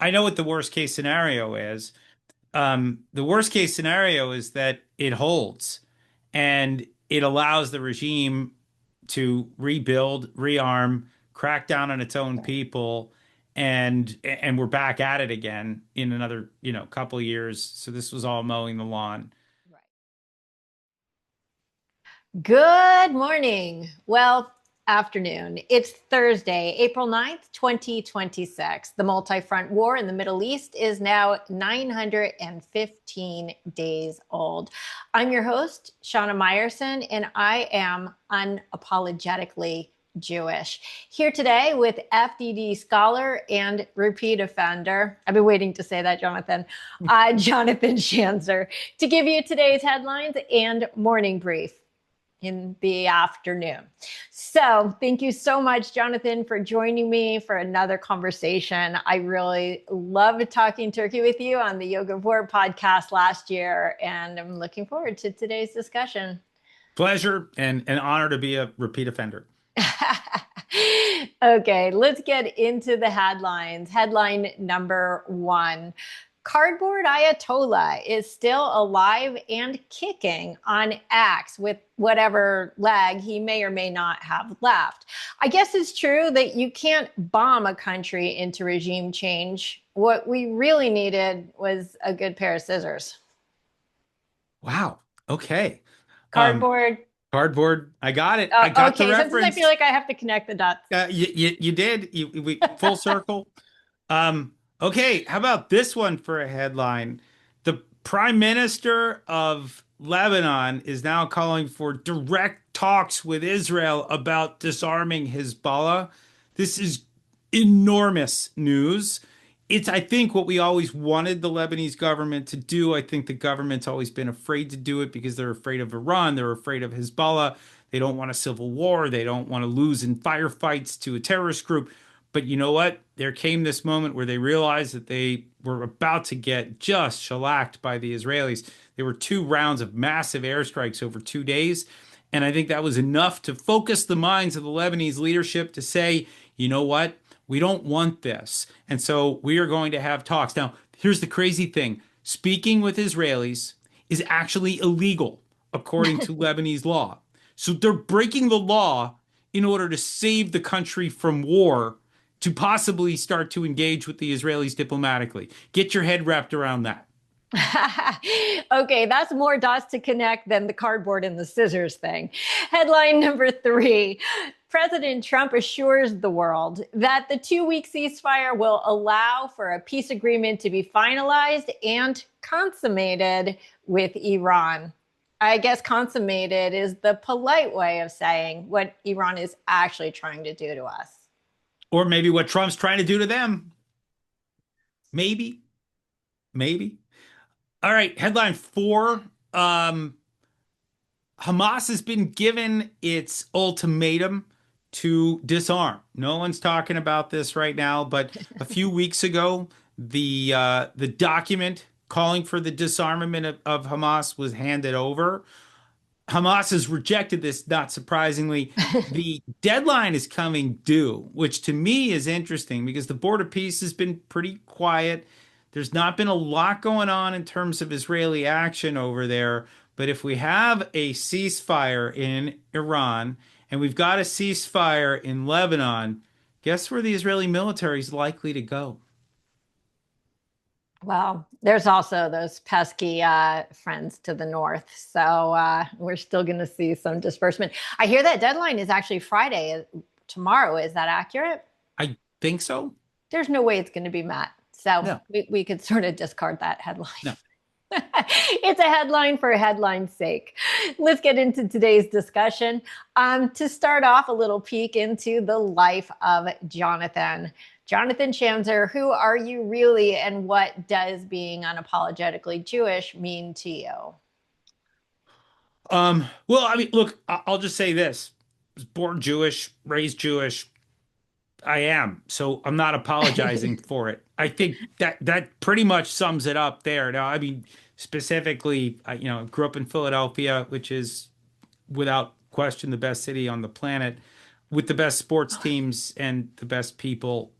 I know what the worst case scenario is. The worst case scenario is that it holds and it allows the regime to rebuild, rearm, crack down on its own people, and we're back at it again in another, couple of years. So this was all mowing the lawn. Right. Good morning. Well, afternoon. It's Thursday, April 9th, 2026. The multi-front war in the Middle East is now 915 days old. I'm your host, Shana Meyerson, and I am unapologetically Jewish. Here today with FDD scholar and repeat offender. I've been waiting to say that, Jonathan. Jonathan Schanzer, to give you today's headlines and morning brief in the afternoon. So thank you so much, Jonathan, for joining me for another conversation. I really loved talking turkey with you on the Yoga Board podcast last year, and I'm looking forward to today's discussion. Pleasure and an honor to be a repeat offender. Okay, let's get into the headlines. Headline number one. Cardboard Ayatollah is still alive and kicking on X with whatever leg he may or may not have left. I guess it's true that you can't bomb a country into regime change. What we really needed was a good pair of scissors. Wow. Okay. Um, Cardboard. Cardboard. I got it. I got the Okay, sometimes I reference. feel like I have to connect the dots. You did. We full circle. Okay, how about this one for a headline? The Prime Minister of Lebanon is now calling for direct talks with Israel about disarming Hezbollah. This is enormous news. It's, I think, what we always wanted the Lebanese government to do. I think the government's always been afraid to do it because they're afraid of Iran. They're afraid of Hezbollah. They don't want a civil war. They don't want to lose in firefights to a terrorist group. But you know what? There came this moment where they realized that they were about to get just shellacked by the Israelis. There were 2 rounds of massive airstrikes over 2 days. And I think that was enough to focus the minds of the Lebanese leadership to say, you know what? We don't want this. And so we are going to have talks. Now, here's the crazy thing. Speaking with Israelis is actually illegal according to Lebanese law. So they're breaking the law in order to save the country from war, to possibly start to engage with the Israelis diplomatically. Get your head wrapped around that. Okay, that's more dots to connect than the cardboard and the scissors thing. Headline number three. President Trump assures the world that the 2-week ceasefire will allow for a peace agreement to be finalized and consummated with Iran. I guess consummated is the polite way of saying what Iran is actually trying to do to us. Or maybe what Trump's trying to do to them. Maybe. Maybe. All right, headline 4. Hamas has been given its ultimatum to disarm. No one's talking about this right now, but a few weeks ago, the document calling for the disarmament of Hamas was handed over. Hamas has rejected this, not surprisingly. The deadline is coming due, which to me is interesting because the Board of Peace has been pretty quiet. There's not been a lot going on in terms of Israeli action over there. But if we have a ceasefire in Iran and we've got a ceasefire in Lebanon, guess where the Israeli military is likely to go? Well, there's also those pesky friends to the north. So we're still going to see some disbursement. I hear that deadline is actually Friday, tomorrow. Is that accurate? I think so. There's no way it's going to be met. So No, we could sort of discard that headline. no. It's a headline for headline's sake. Let's get into today's discussion. To start off, a little peek into the life of Jonathan. Jonathan Schanzer, who are you really, and what does being unapologetically Jewish mean to you? Well, I mean, look, I'll just say this. I was born Jewish, raised Jewish. I am. So I'm not apologizing for it. I think that pretty much sums it up there. Now, I mean, specifically, grew up in Philadelphia, which is without question the best city on the planet, with the best sports teams and the best people.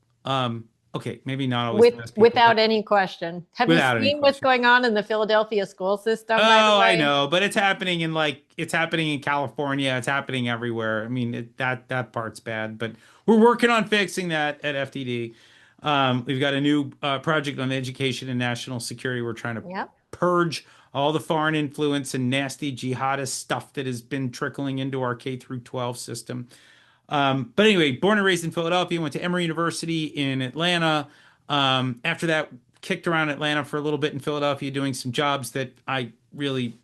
okay, maybe not always the best people, Without but any question. Have you without any seen what's question. going on in the Philadelphia school system, by the Oh, I way? know, but it's happening in it's happening in California. It's happening everywhere. I mean, that part's bad, but we're working on fixing that at FDD. We've got a new project on education and national security. We're trying to Yep. purge all the foreign influence and nasty jihadist stuff that has been trickling into our K through 12 system. But anyway, born and raised in Philadelphia, went to Emory University in Atlanta. After that, kicked around Atlanta for a little bit in Philadelphia, doing some jobs that I really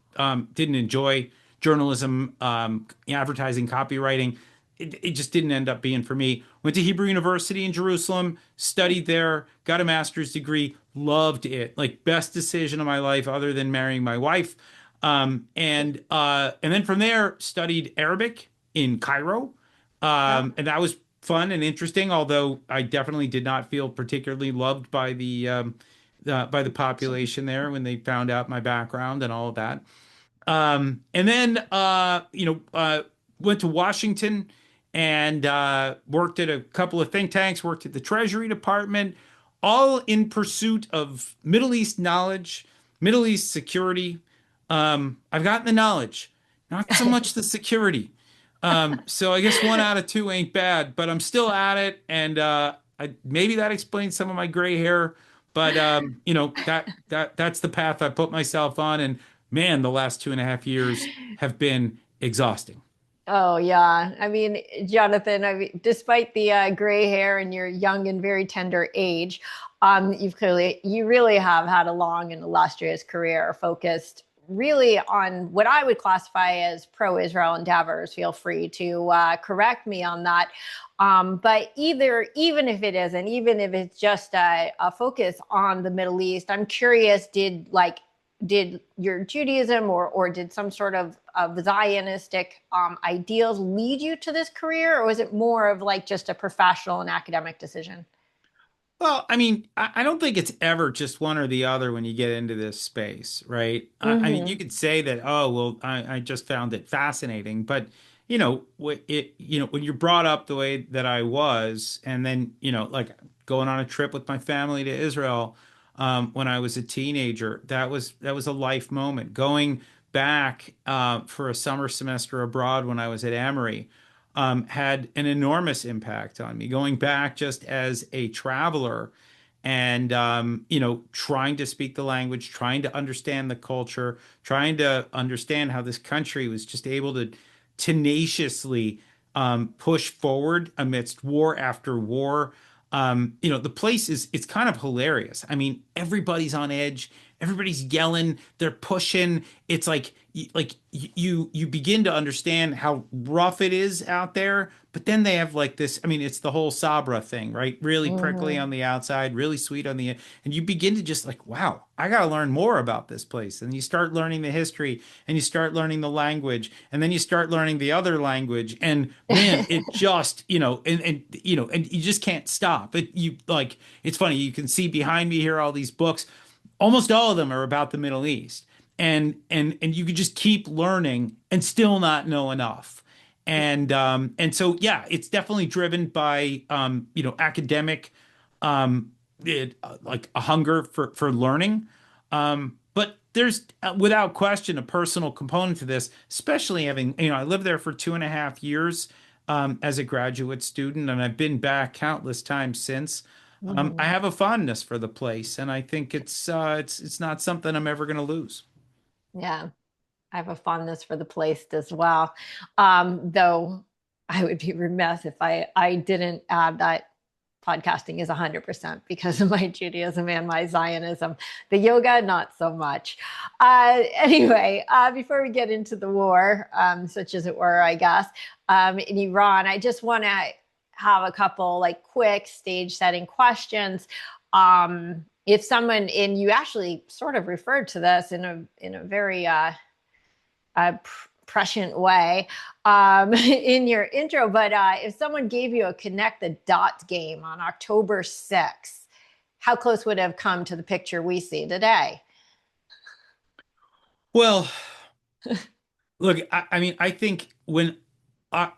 didn't enjoy. Journalism, advertising, copywriting. It just didn't end up being for me. Went to Hebrew University in Jerusalem, studied there, got a master's degree, loved it. Like best decision of my life other than marrying my wife. And then from there studied Arabic in Cairo. Oh, And that was fun and interesting, although I definitely did not feel particularly loved by the population there when they found out my background and all of that. And then went to Washington and worked at a couple of think tanks, worked at the Treasury Department, all in pursuit of Middle East knowledge, Middle East security. I've gotten the knowledge, not so much the security. So I guess one out of two ain't bad, but I'm still at it, and maybe that explains some of my gray hair. But that's the path I put myself on, and man, the last 2.5 years have been exhausting. oh yeah. I mean, Jonathan, I mean, despite the gray hair and your young and very tender age, you really have had a long and illustrious career focused really on what I would classify as pro-Israel endeavors. Feel free to correct me on that. But even if it isn't, even if it's just a focus on the Middle East, I'm curious, did your Judaism or did some sort of Zionistic ideals lead you to this career, or was it more of like just a professional and academic decision? Well, I mean, I don't think it's ever just one or the other when you get into this space, right? I mean, you Mm-hmm. could say that, oh, well, I just found it fascinating, but when you're brought up the way that I was, and then, like going on a trip with my family to Israel, when I was a teenager, that was a life moment. Going back for a summer semester abroad when I was at Emory had an enormous impact on me. Going back just as a traveler and, trying to speak the language, trying to understand the culture, trying to understand how this country was just able to tenaciously push forward amidst war after war. The place it's kind of hilarious. I mean, everybody's on edge, everybody's yelling, they're pushing. It's like you begin to understand how rough it is out there, but then they have like this. I mean, it's the whole Sabra thing, right? Really prickly Mm-hmm. on the outside, really sweet on the end, and you begin to just like, wow, I got to learn more about this place. And you start learning the history, and you start learning the language, and then you start learning the other language, and man, it just, and you just can't stop. It's funny. You can see behind me here all these books. Almost all of them are about the Middle East, and you could just keep learning and still not know enough. And so yeah, it's definitely driven by academic like a hunger for learning. But there's without question a personal component to this, especially having, I lived there for 2.5 years as a graduate student, and I've been back countless times since. I Mhm. have a fondness for the place, and I think it's not something I'm ever going to lose. Yeah, I have a fondness for the place as well. Though I would be remiss if I didn't add that podcasting is 100% because of my Judaism and my Zionism. The yoga, not so much. Anyway, before we get into the war, such as it were, I guess, in Iran, I just want to have a couple like quick stage setting questions. If someone, and you actually sort of referred to this in a very prescient way in your intro. But if someone gave you a connect the dots game on October 6th, how close would it have come to the picture we see today? Well, look, I mean, I think when I,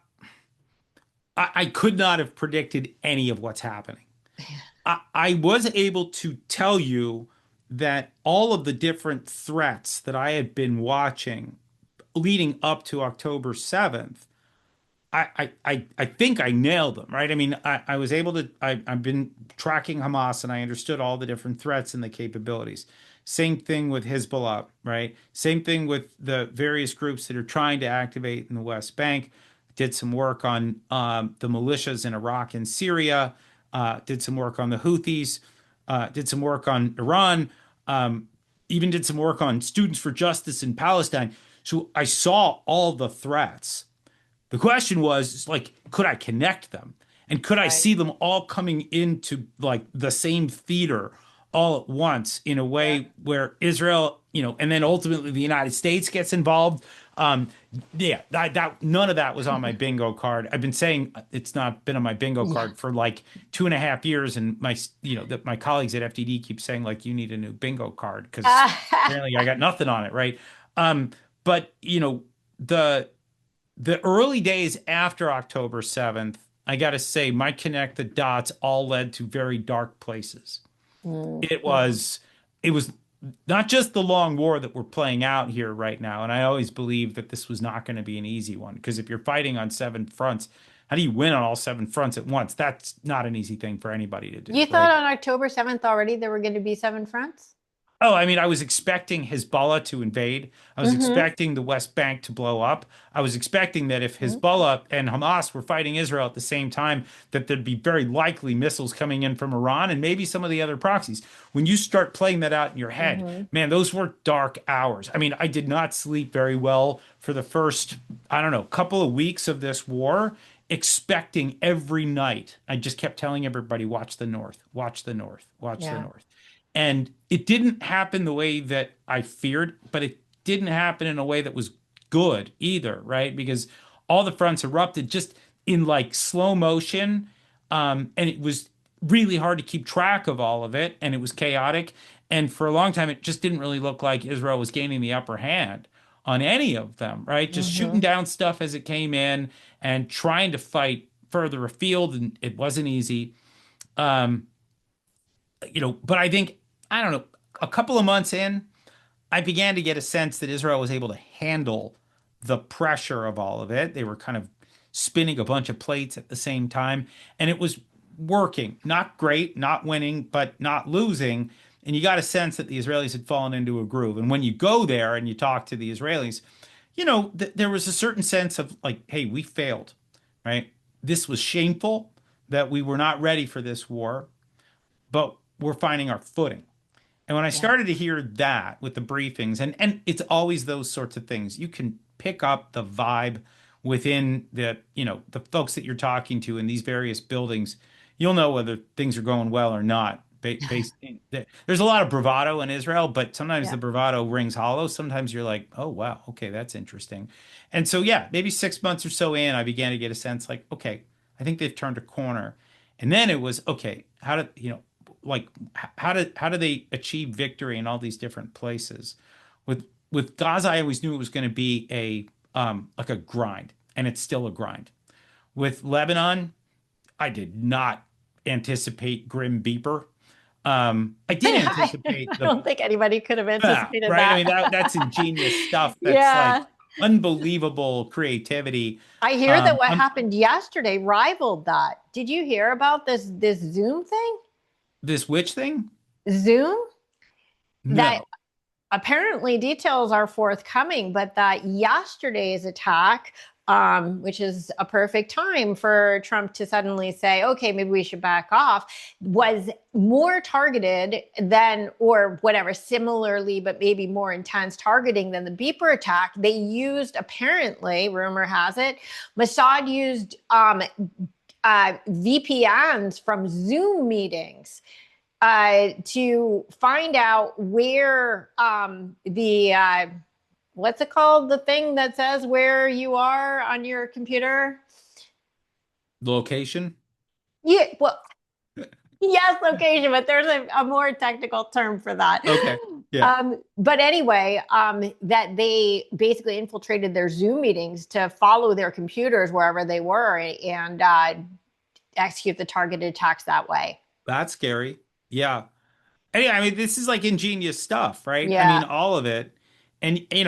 I could not have predicted any of what's happening. I was able to tell you that all of the different threats that I had been watching leading up to October 7th, I think I nailed them, right? I mean, I was able to, I've been tracking Hamas and I understood all the different threats and the capabilities. Same thing with Hezbollah, right? Same thing with the various groups that are trying to activate in the West Bank. Did some work on the militias in Iraq and Syria, did some work on the Houthis, did some work on Iran, um, even did some work on Students for Justice in Palestine. So I saw all the threats. The question was like, could I connect them? And could I Right. see them all coming into like the same theater all at once in a Yeah. way where Israel, and then ultimately the United States gets involved? Um, yeah, that none of that was on my bingo card. I've been saying it's not been on my bingo Yeah. card for like 2.5 years, and my colleagues at FDD keep saying like you need a new bingo card because apparently I got nothing on it, right? But the early days after October 7th, I got to say, my connect the dots all led to very dark places. It Mhm. was, it was not just the long war that we're playing out here right now. And I always believed that this was not going to be an easy one because if you're fighting on 7 fronts, how do you win on all 7 fronts at once? That's not an easy thing for anybody to do, You thought right? on October 7th already there were going to be 7 fronts? Oh, I mean, I was expecting Hezbollah to invade. I was Mm-hmm. expecting the West Bank to blow up. I was expecting that if Hezbollah and Hamas were fighting Israel at the same time, that there'd be very likely missiles coming in from Iran and maybe some of the other proxies. When you start playing that out in your head, Mm-hmm. man, those were dark hours. I mean, I did not sleep very well for the first, I don't know, couple of weeks of this war, expecting every night. I just kept telling everybody, watch the North, watch the North, watch the Yeah. North. And it didn't happen the way that I feared, but it didn't happen in a way that was good either, right? Because all the fronts erupted just in like slow motion. And it was really hard to keep track of all of it. And it was chaotic. And for a long time, it just didn't really look like Israel was gaining the upper hand on any of them, right? Just shooting Mm-hmm. down stuff as it came in and trying to fight further afield. And it wasn't easy. Um, but I think, I don't know, a couple of months in, I began to get a sense that Israel was able to handle the pressure of all of it. They were kind of spinning a bunch of plates at the same time, and it was working. Not great, not winning, but not losing. And you got a sense that the Israelis had fallen into a groove. And when you go there and you talk to the Israelis, there was a certain sense of like, hey, we failed, right? This was shameful that we were not ready for this war, but we're finding our footing. And when I Yeah. started to hear that with the briefings, and it's always those sorts of things, you can pick up the vibe within the folks that you're talking to in these various buildings. You'll know whether things are going well or not. There's a lot of bravado in Israel, but sometimes the Yeah. bravado rings hollow. Sometimes you're like, oh wow, okay, that's interesting. And so yeah, maybe 6 months or so in, I began to get a sense like, okay, I think they've turned a corner. And then it was okay, how did like how do they achieve victory in all these different places? With Gaza, I always knew it was going to be a like a grind, and it's still a grind. With Lebanon, I did not anticipate Grim Beeper. I did I anticipate the don't think anybody could have anticipated right. I that. mean that's ingenious stuff. That's like Yeah. unbelievable creativity. I hear that what I'm happened yesterday rivaled that. Did you hear about this Zoom thing? this witch thing? Zoom? That No. apparently details are forthcoming, but that yesterday's attack, which is a perfect time for Trump to suddenly say, okay, maybe we should back off, was more targeted than, or whatever, similarly, but maybe more intense targeting than the Beeper attack. They used, apparently, rumor has it, Mossad used VPNs from Zoom meetings to find out where the what's it called? The thing that says where you are on your computer? Location? Yeah, well, yes, location, but there's a more technical term for that. Okay. Yeah. But anyway, that they basically infiltrated their Zoom meetings to follow their computers wherever they were and execute the targeted attacks that way. That's scary. Yeah. Anyway, I mean, this is like ingenious stuff, right? I Yeah. mean, all of it. And, and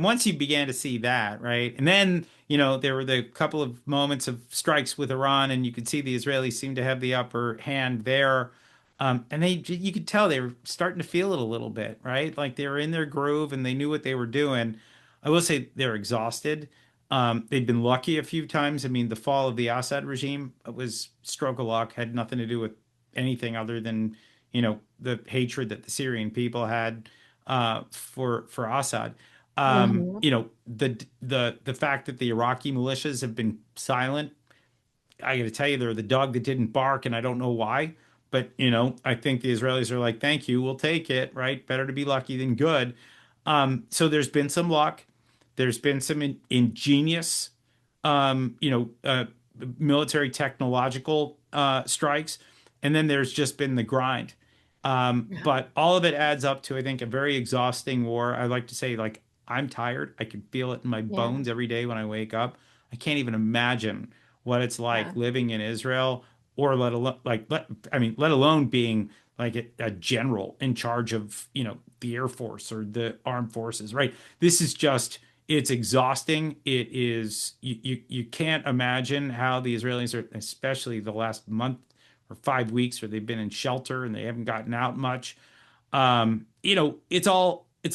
once you began to see that, right? And then, there were the couple of moments of strikes with Iran, and you could see the Israelis seemed to have the upper hand there. And you could tell they were starting to feel it a little bit, right? Like they were in their groove and they knew what they were doing. I will say they're exhausted. They'd been lucky a few times. I mean, the fall of the Assad regime was stroke of luck, had nothing to do with anything other than, the hatred that the Syrian people had for Assad. Hmm. The fact that the Iraqi militias have been silent, I got to tell you, they're the dog that didn't bark, and I don't know why. But I think the Israelis are like, "Thank you, we'll take it." Right? Better to be lucky than good. So there's been some luck. There's been some ingenious, um, you know, uh, military technological strikes, and then there's just been the grind. But all of it adds up to, I think, a very exhausting war. I like to say, like, I'm tired. I can feel it in my Yeah. bones every day when I wake up. I can't even imagine what it's like Yeah. living in Israel, or let alone let alone being like a general in charge of, the Air Force or the armed forces, right? This is just, it's exhausting. It is, you can't imagine how the Israelis are, especially the last month or 5 weeks, where they've been in shelter and they haven't gotten out much. It's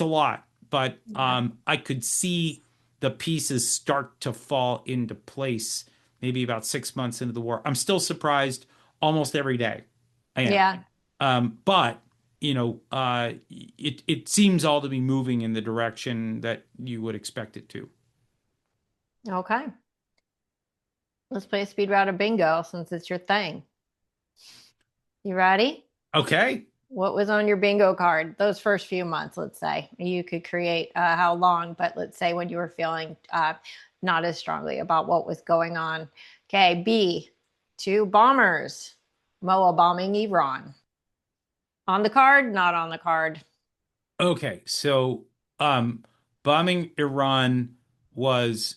a lot, but Yeah. I could see the pieces start to fall into place maybe about 6 months into the war. I'm still surprised almost every day. I am. Yeah. But it seems all to be moving in the direction that you would expect it to. Okay. Let's play a speed round of bingo since it's your thing. You ready? Okay. What was on your bingo card those first few months, let's say? You could create how long, but let's say when you were feeling not as strongly about what was going on. Okay, B, two bombers, Moa bombing Iran. On the card, not on the card. Okay. So, bombing Iran was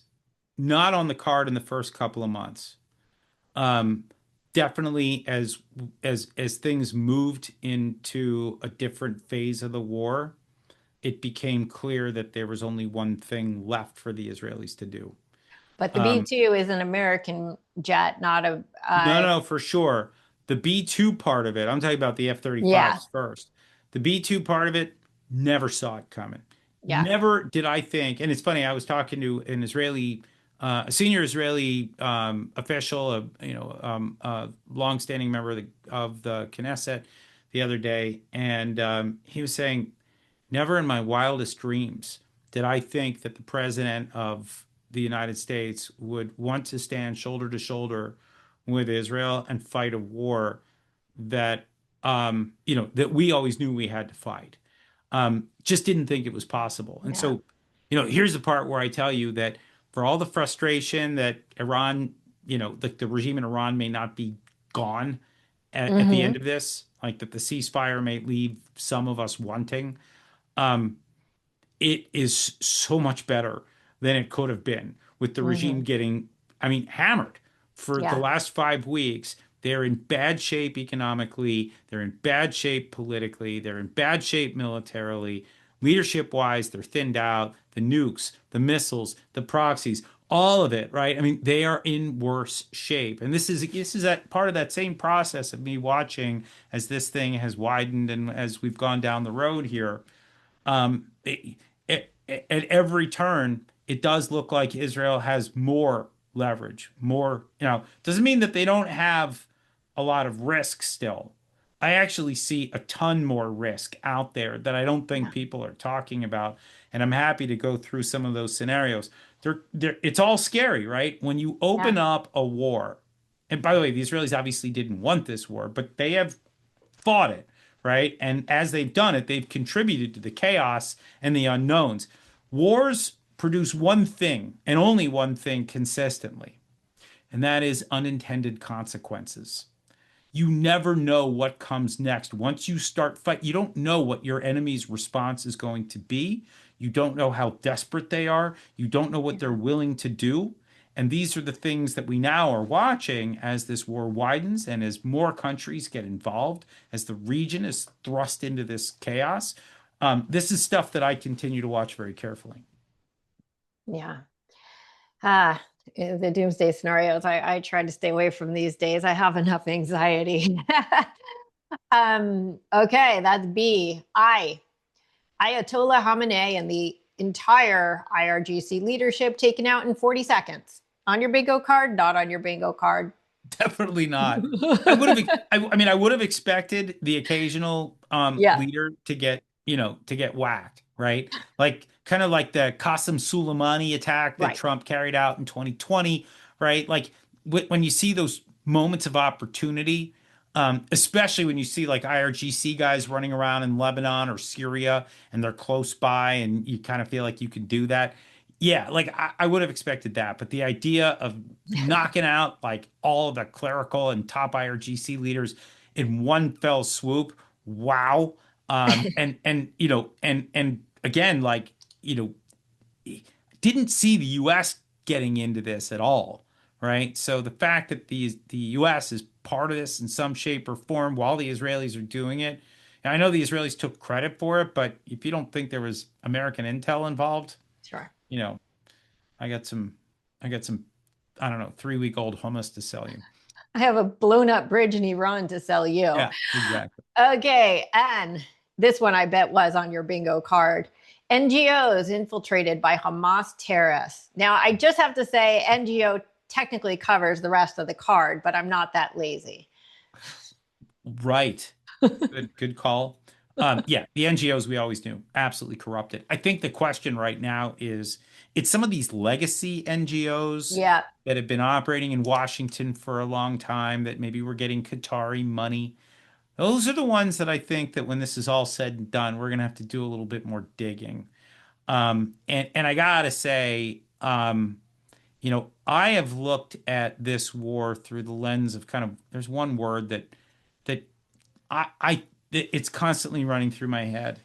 not on the card in the first couple of months. Um, Definitely as things moved into a different phase of the war, it became clear that there was only one thing left for the Israelis to do. But the Um, B-2 is an American jet, not a, no, for sure. The B-2 part of it, I'm talking about the yeah, F-35s first. The B-2 part of it, never saw it coming. yeah. Never did I think, and it's funny, I was talking to an Israeli, a senior Israeli official, a longstanding member of the Knesset the other day, and he was saying, never in my wildest dreams did I think that the president of the United States would want to stand shoulder to shoulder with Israel and fight a war that that we always knew we had to fight. Just didn't think it was possible. And Yeah. so, here's the part where I tell you that for all the frustration that Iran, the regime in Iran may not be gone at the Mm-hmm. end of this, like that the ceasefire may leave some of us wanting. Um, it is so much better than it could have been with the Mm-hmm. regime getting, I mean, hammered for the Yeah. last 5 weeks. They're in bad shape economically. They're in bad shape politically. They're in bad shape militarily. Leadership wise, they're thinned out. The nukes, the missiles, the proxies, all of it, right? I mean, they are in worse shape. And this is that part of that same process of me watching as this thing has widened and as we've gone down the road here. Um, at every turn, it does look like Israel has more leverage, more, doesn't mean that they don't have a lot of risk still. I actually see a ton more risk out there that I don't think Yeah. people are talking about. And I'm happy to go through some of those scenarios. It's all scary, right? When you open Yeah. up a war, and by the way, the Israelis obviously didn't want this war, but they have fought it, right? And as they've done it, they've contributed to the chaos and the unknowns. Wars produce one thing and only one thing consistently, and that is unintended consequences. You never know what comes next. Once you start fight, you don't know what your enemy's response is going to be. You don't know how desperate they are. You don't know what they're Yeah. willing to do. And these are the things that we now are watching as this war widens and as more countries get involved, as the region is thrust into this chaos. This is stuff that I continue to watch very carefully. Yeah. Ah, the doomsday scenarios. I try to stay away from these days. I have enough anxiety. Okay, that's B. Ayatollah Khamenei and the entire IRGC leadership taken out in 40 seconds. On your bingo card, not on your bingo card. Definitely not. I would have expected the occasional Yeah, leader to get whacked, right? Like kind of like the Qasem Soleimani attack that right. Trump carried out in 2020, right? Like when you see those moments of opportunity, especially when you see like IRGC guys running around in Lebanon or Syria and they're close by and you kind of feel like you can do that. Yeah, like I would have expected that, but the idea of knocking out like all of the clerical and top IRGC leaders in one fell swoop, wow. And again, like, didn't see the US getting into this at all, right? So the fact that the US is part of this in some shape or form while the Israelis are doing it, and I know the Israelis took credit for it, but if you don't think there was American intel involved, Sure. you know, I got some, I don't know, 3-week-old hummus to sell you. I have a blown up bridge in Iran to sell you. Yeah, exactly. Okay, and this one I bet was on your bingo card. NGOs infiltrated by Hamas terrorists. Now, I just have to say, NGO technically covers the rest of the card, but I'm not that lazy. Right. Good call. Yeah, the NGOs we always knew absolutely corrupted. I think the question right now is it's some of these legacy NGOs Yeah, that have been operating in Washington for a long time that maybe were getting Qatari money. Those are the ones that I think that when this is all said and done, we're going to have to do a little bit more digging. And I gotta say, I have looked at this war through the lens of kind of there's one word that it's constantly running through my head.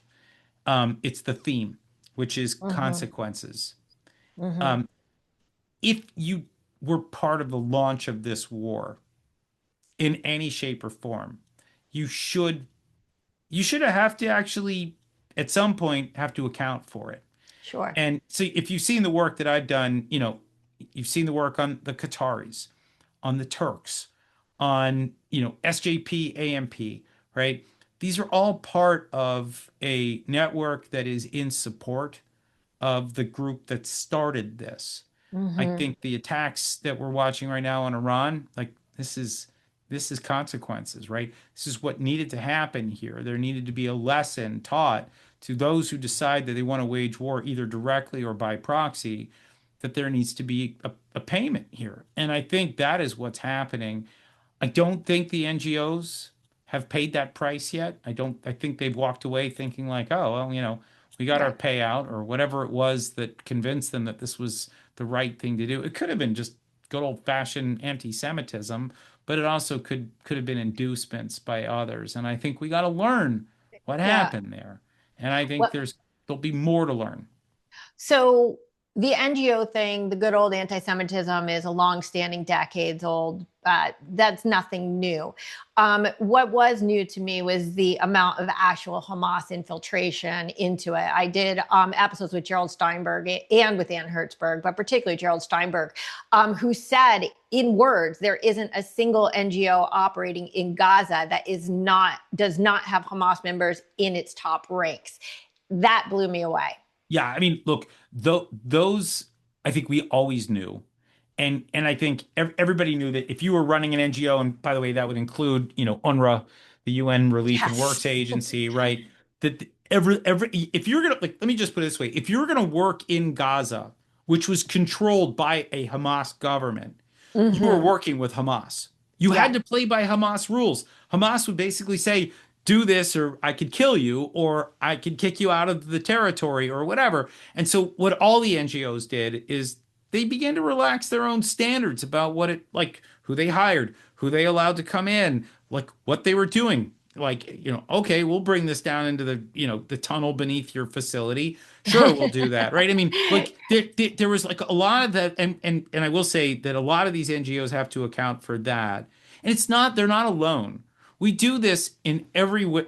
It's the theme, which is mm-hmm. consequences. Mm-hmm. Um, if you were part of the launch of this war in any shape or form, you should have to actually at some point have to account for it. Sure. And so if you've seen the work that I've done, you've seen the work on the Qataris, on the Turks, on, SJP, AMP, right? These are all part of a network that is in support of the group that started this. I Mm-hmm. think the attacks that we're watching right now on Iran, like this is consequences, right? This is what needed to happen here. There needed to be a lesson taught to those who decide that they want to wage war either directly or by proxy, that there needs to be a payment here. And I think that is what's happening. I don't think the NGOs have paid that price yet. I think they've walked away thinking like, oh, well, we got our Right. payout or whatever it was that convinced them that this was the right thing to do. It could have been just good old fashioned anti-Semitism, but it also could have been inducements by others. And I think we got to learn what Yeah. happened there. And I think Well, there'll be more to learn. so the NGO thing, the good old anti-Semitism, is a long-standing, decades-old. That's nothing new. What was new to me was the amount of actual Hamas infiltration into it. I did episodes with Gerald Steinberg and with Ann Hertzberg, but particularly Gerald Steinberg, who said in words, there isn't a single NGO operating in Gaza that does not have Hamas members in its top ranks. That blew me away. Yeah, I mean, look, those I think we always knew, and I think everybody knew that if you were running an NGO, and by the way, that would include UNRWA, the UN Relief and Yes. Works Agency, right? That every if you're gonna like, let me just put it this way: if you're gonna work in Gaza, which was controlled by a Hamas government, you were Mm-hmm. working with Hamas. You Yeah. had to play by Hamas rules. Hamas would basically say, do this or I could kill you or I could kick you out of the territory or whatever. And so what all the NGOs did is they began to relax their own standards about who they hired, who they allowed to come in, like what they were doing. like, okay, we'll bring this down into the tunnel beneath your facility. Sure, we'll do that, right? I mean, like there was like a lot of that, and I will say that a lot of these NGOs have to account for that. And they're not alone. We do this in everywhere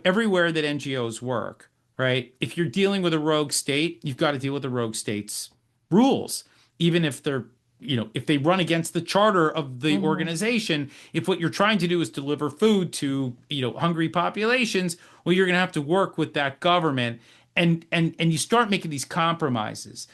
that NGOs work, right? If you're dealing with a rogue state, you've got to deal with the rogue state's rules, even if if they run against the charter of the Mhm. organization. If what you're trying to do is deliver food to, hungry populations, well, you're going to have to work with that government, and you start making these compromises.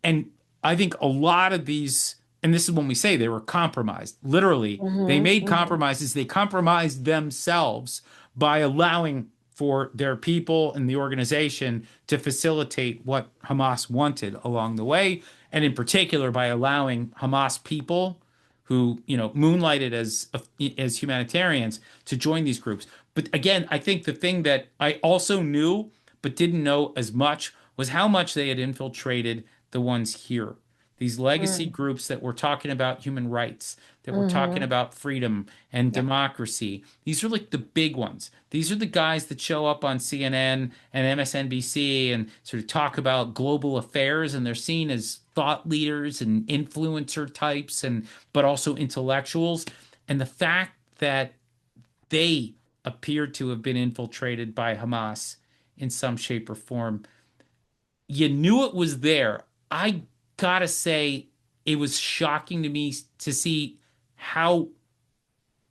And I think a lot of these, and this is when we say they were compromised, literally, they Mhm. made Mhm. compromises. They compromised themselves by allowing for their people and the organization to facilitate what Hamas wanted along the way, and in particular by allowing Hamas people who moonlighted as humanitarians to join these groups. But again, I think the thing that I also knew but didn't know as much was how much they had infiltrated the ones here. These legacy Mm. groups that were talking about human rights, that were talking Mhm. about freedom and Yep. democracy. These are like the big ones. These are the guys that show up on CNN and MSNBC and sort of talk about global affairs, and they're seen as thought leaders and influencer types, and but also intellectuals. And the fact that they appeared to have been infiltrated by Hamas in some shape or form, you knew it was there. I gotta say, it was shocking to me to see how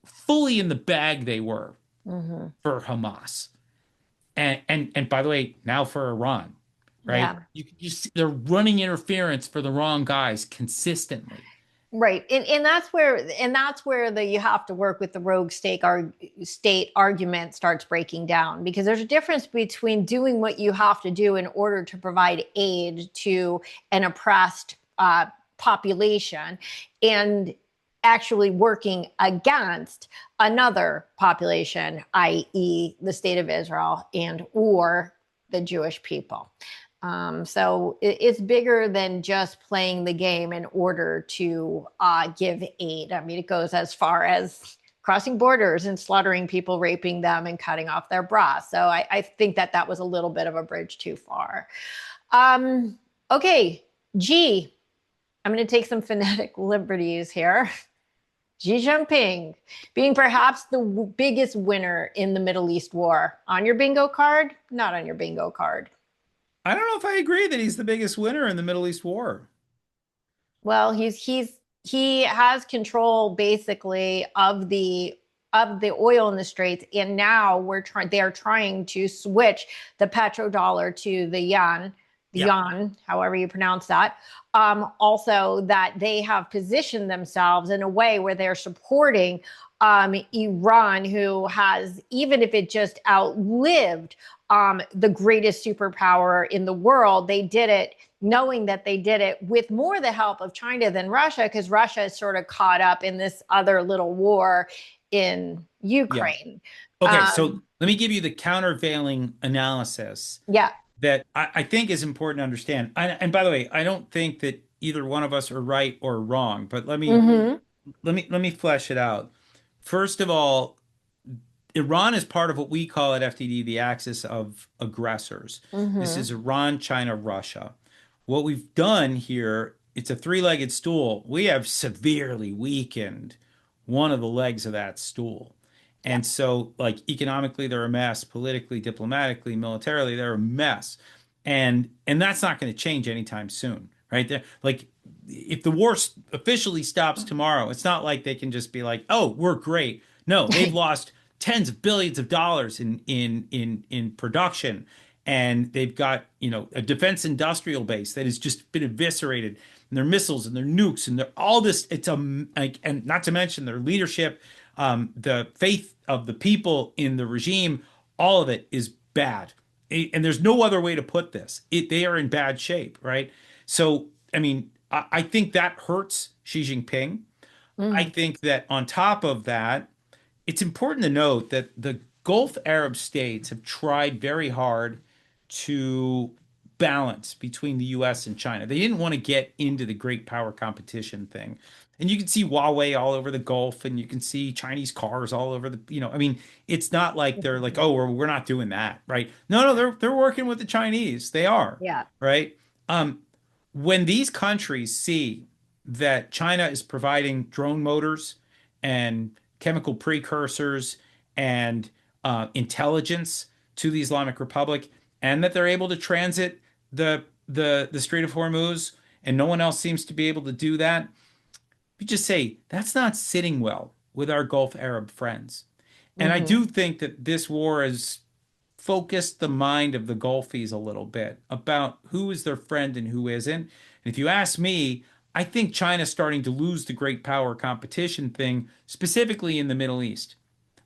fully in the bag they were Mhm. for Hamas. And by the way, now for Iran, right? Yeah. You see they're running interference for the wrong guys consistently. Right. And that's where the you have to work with the rogue state argument starts breaking down, because there's a difference between doing what you have to do in order to provide aid to an oppressed population, and actually working against another population, i.e., the state of Israel and or the Jewish people. So it's bigger than just playing the game in order to give aid. I mean, it goes as far as crossing borders and slaughtering people, raping them, and cutting off their bra. So I think that was a little bit of a bridge too far. Okay, G. I'm going to take some phonetic liberties here. Xi Jinping being perhaps the biggest winner in the Middle East war. On your bingo card? Not on your bingo card. I don't know if I agree that he's the biggest winner in the Middle East war. Well, he has control basically of the oil in the straits, and now they are trying to switch the petrodollar to the Yeah. yuan, however you pronounce that. Also, that they have positioned themselves in a way where they're supporting Iran, who has, even if it just outlived the greatest superpower in the world, they did it knowing that they did it with more the help of China than Russia, because Russia is sort of caught up in this other little war in Yeah. Ukraine. Okay, so Um, let me give you the countervailing analysis yeah. that I think is important to understand. And by the way, I don't think that either one of us are right or wrong, but Mm-hmm. let me flesh it out. First of all, Iran is part of what we call at FDD the axis of aggressors. This Mm-hmm. is Iran, China, Russia. What we've done here, it's a three-legged stool. We have severely weakened one of the legs of that stool. Yeah. And so, like, economically, they're a mess. Politically, diplomatically, militarily, they're a mess. And that's not going to change anytime soon, right? Like, if the war officially stops tomorrow, it's not like they can just be like, "Oh, we're great." No, they've lost tens of billions of dollars in production, and they've got a defense industrial base that has just been eviscerated, and their missiles and their nukes and their all this. It's a like, and not to mention their leadership, the faith of the people in the regime. All of it is bad, and there's no other way to put this. They are in bad shape, right? So I mean, I think that hurts Xi Jinping. I Mm-hmm. think that on top of that, it's important to note that the Gulf Arab states have tried very hard to balance between the US and China. They didn't want to get into the great power competition thing. And you can see Huawei all over the Gulf, and you can see Chinese cars all over the, I mean, it's not like they're like, oh, we're not doing that, right? No, no, they're working with the Chinese. They are, Yeah. right? Um, when these countries see that China is providing drone motors and chemical precursors and intelligence to the Islamic Republic, and that they're able to transit the Strait of Hormuz, and no one else seems to be able to do that, we just say that's not sitting well with our Gulf Arab friends. And I Hmm. do think that this war has focused the mind of the Gulfies a little bit about who is their friend and who isn't. And if you ask me, I think China's starting to lose the great power competition thing, specifically in the Middle East.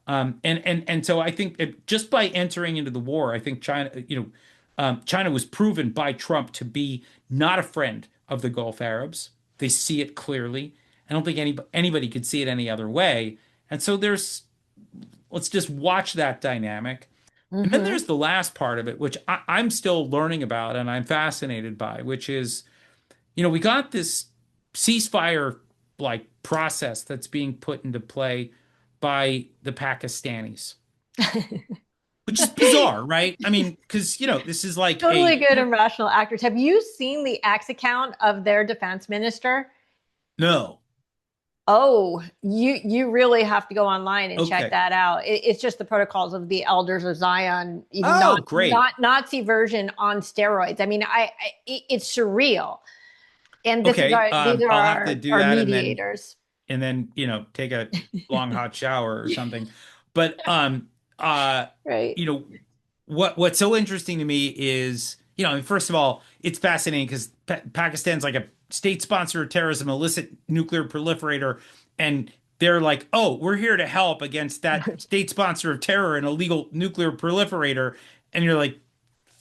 And so I think just by entering into the war, I think China was proven by Trump to be not a friend of the Gulf Arabs. They see it clearly. I don't think anybody could see it any other way. And so let's just watch that dynamic. And then Hmm. there's the last part of it, which I'm still learning about and I'm fascinated by, which is, we got this ceasefire like process that's being put into play by the Pakistanis, which is bizarre, right? I mean, because, this is like Totally good and rational actors. Have you seen the X account of their defense minister? no. Oh, you really have to go online and check Okay. that out. It's just the protocols of the Elders of Zion, Oh, not great. Nazi version on steroids. I mean, it's surreal. And Okay. these are I'll have to do our that mediators. and then, take a long hot shower or something. But Right. you know, what's so interesting to me is, first of all, it's fascinating because Pakistan's like a state sponsor of terrorism, illicit nuclear proliferator, and they're like, oh, we're here to help against that state sponsor of terror and illegal nuclear proliferator. And you're like,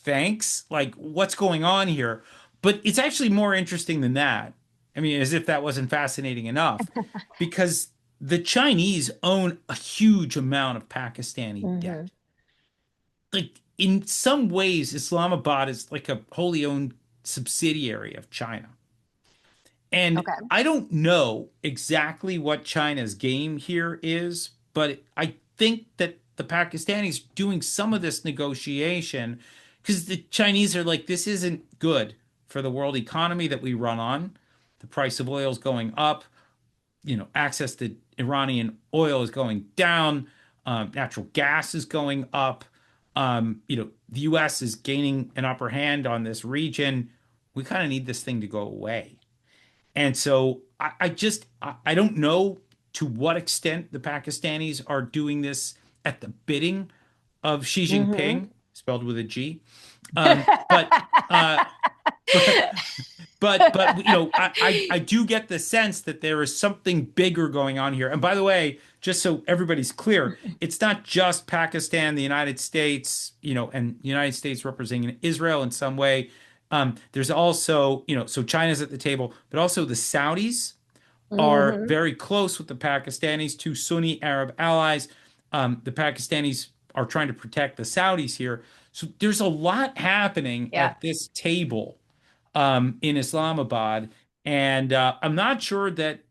thanks. Like, what's going on here? But it's actually more interesting than that. I mean, as if that wasn't fascinating enough, because the Chinese own a huge amount of Pakistani Hmm. debt. Like, in some ways, Islamabad is like a wholly owned subsidiary of China. And Okay. I don't know exactly what China's game here is, but I think that the Pakistanis doing some of this negotiation because the Chinese are like, this isn't good for the world economy that we run on. The price of oil is going up, access to Iranian oil is going down, natural gas is going up. The US is gaining an upper hand on this region. We kind of need this thing to go away. And so I don't know to what extent the Pakistanis are doing this at the bidding of Xi Hmm. Jinping, spelled with a G. But uh, but but I do get the sense that there is something bigger going on here. And by the way, just so everybody's clear, it's not just Pakistan, the United States, and the United States representing Israel in some way. There's also, so China's at the table, but also the Saudis are Hmm. very close with the Pakistanis, two Sunni Arab allies. The Pakistanis are trying to protect the Saudis here. So there's a lot happening Yeah. at this table in Islamabad. And I'm not sure that,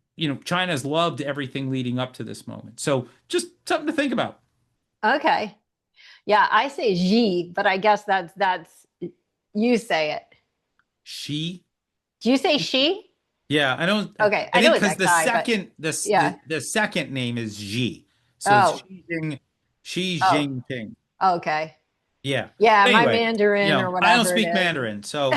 China's loved everything leading up to this moment. So just something to think about. Okay. Yeah, I say Xi, but I guess that's you say it. She, Do you say she? yeah, I don't, Okay, I I know think it's because that the guy, but second, yeah. the second name is Xi. So it's Oh, Xi oh, Jinping. okay. Yeah. Yeah, But my anyway, Mandarin or I don't whatever it speak is. Mandarin. So,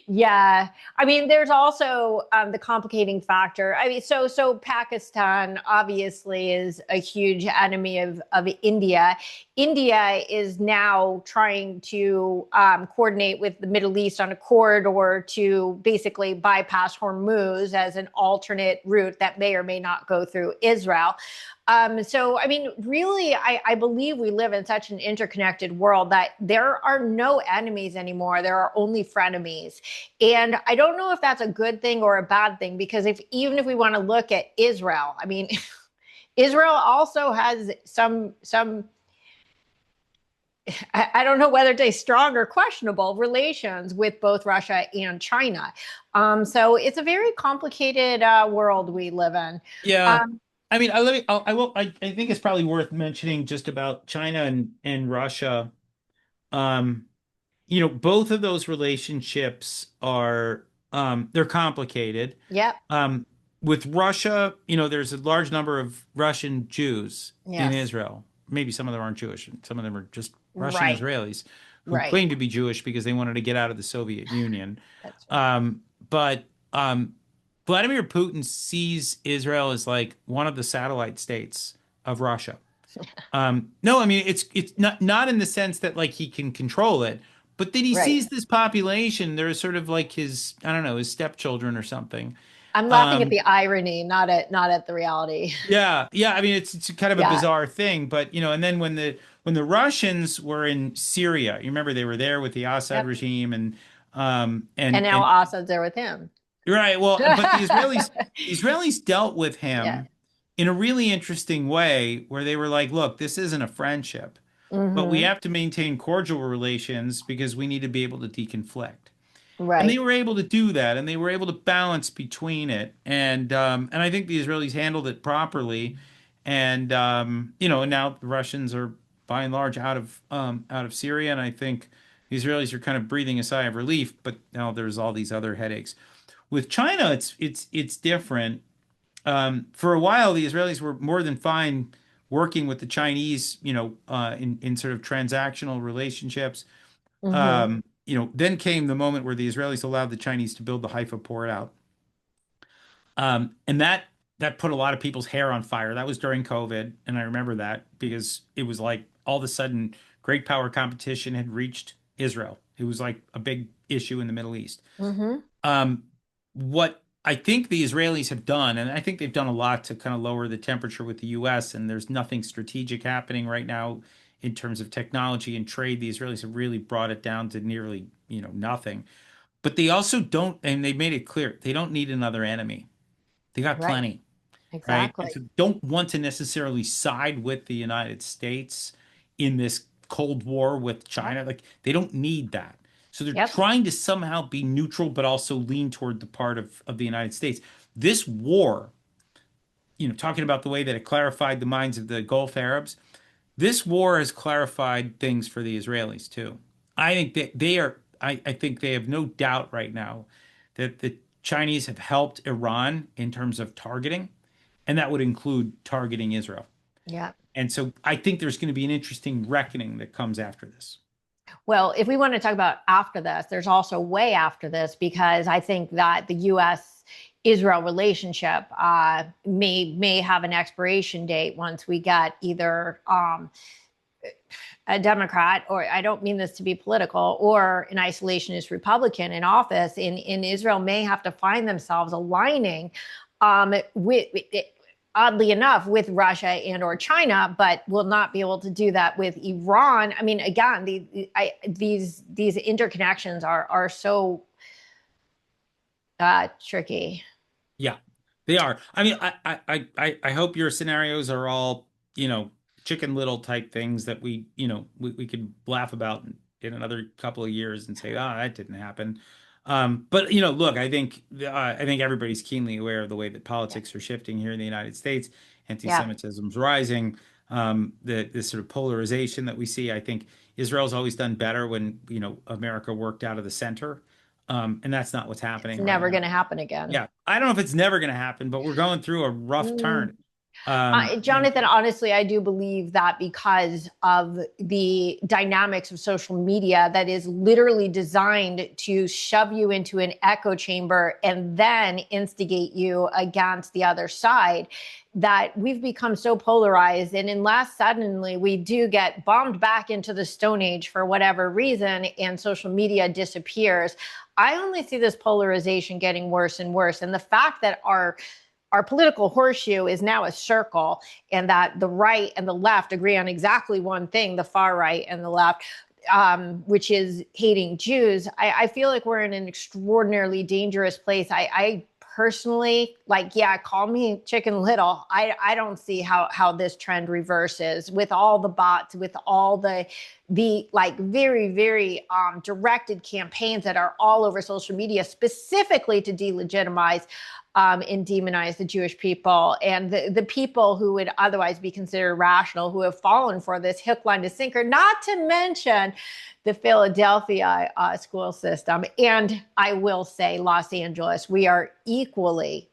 Yeah, I mean, there's also the complicating factor. I mean, so Pakistan obviously is a huge enemy of India. India is now trying to coordinate with the Middle East on a corridor to basically bypass Hormuz as an alternate route that may or may not go through Israel. So, I mean, really, I believe we live in such an interconnected world that there are no enemies anymore. There are only frenemies. And I don't know if that's a good thing or a bad thing, because even if we want to look at Israel, I mean, Israel also has some I don't know whether to say strong or questionable relations with both Russia and China. So it's a very complicated world we live in. Yeah. Um, I mean, I think it's probably worth mentioning just about China and Russia. Um, both of those relationships are they're complicated. yep. Um, with Russia, there's a large number of Russian Jews in Yes. Israel. Maybe some of them aren't Jewish, and some of them are just Russian Right. Israelis who Right. claim to be Jewish because they wanted to get out of the Soviet Union. That's right. But Vladimir Putin sees Israel as like one of the satellite states of Russia. No, I mean it's not in the sense that like he can control it, but that he Right. sees this population. They're sort of like his, I don't know, his stepchildren or something. I'm laughing at Um, the irony, not at the reality. yeah, yeah. I mean, it's kind of a Yeah. bizarre thing, but and then when the Russians were in Syria, you remember they were there with the Assad Yep. regime, and And now Assad's there with him. right. Well, but the Israelis dealt with Yeah. him in a really interesting way, where they were like, "Look, this isn't a friendship, but we Hmm. have to maintain cordial relations because we need to be able to deconflict." And they Right. were able to do that, and they were able to balance between it, and I think the Israelis handled it properly, and now the Russians are by and large out of Syria, and I think the Israelis are kind of breathing a sigh of relief, but now there's all these other headaches. With China, it's different. For a while, the Israelis were more than fine working with the Chinese, in sort of transactional relationships. Hmm. Then came the moment where the Israelis allowed the Chinese to build the Haifa port out. And that put a lot of people's hair on fire. That was during COVID, and I remember that because it was like all of a sudden great power competition had reached Israel. It was like a big issue in the Middle East. Hmm. Um, what I think the Israelis have done, and I think they've done a lot to kind of lower the temperature with the US, and there's nothing strategic happening right now in terms of technology and trade. The Israelis have really brought it down to nearly, nothing. But they also don't, and they made it clear, they don't need another enemy. They got Right. plenty, right? And Exactly. so don't want to necessarily side with the United States in this Cold War with Yep. China. Like they don't need that. So they're Yep. trying to somehow be neutral, but also lean toward the part of the United States. This war, talking about the way that it clarified the minds of the Gulf Arabs, this war has clarified things for the Israelis too. I think that I think they have no doubt right now that the Chinese have helped Iran in terms of targeting, and that would include targeting Israel. Yeah. And so I think there's going to be an interesting reckoning that comes after this. Well, if we want to talk about after this, there's also way after this because I think that the U.S. Israel relationship may have an expiration date once we get either a Democrat, or I don't mean this to be political, or an isolationist Republican in office. In Israel may have to find themselves aligning with oddly enough, with Russia and or China, but will not be able to do that with Iran. I mean, again, these interconnections are so tricky. Yeah, they are. I mean, I hope your scenarios are all, chicken little type things that we could laugh about in another couple of years and say, oh, that didn't happen. But look, I think everybody's keenly aware of the way that Yeah. politics are shifting here in the United States. Yeah. Anti-Semitism's rising. The sort of polarization that we see. I think Israel's always done better when America worked out of the center, and that's not what's It's happening right never now. going to happen again. Yeah, I don't know if it's never going to happen, but we're going through a rough Mm. turn. Um, and Jonathan, honestly, I do believe that because of the dynamics of social media that is literally designed to shove you into an echo chamber and then instigate you against the other side, that we've become so polarized. And unless suddenly we do get bombed back into the Stone Age for whatever reason and social media disappears, I only see this polarization getting worse and worse. And the fact that our political horseshoe is now a circle, and that the right and the left agree on exactly one thing, the far right and the left, which is hating Jews. I feel like we're in an extraordinarily dangerous place. I personally, like, yeah, call me Chicken Little. I don't see how this trend reverses with all the bots, with all the like very, very directed campaigns that are all over social media, specifically to delegitimize and demonize the Jewish people and the people who would otherwise be considered rational, who have fallen for this hook, line, and sinker, not to mention the Philadelphia school system. And I will say Los Angeles, we are equally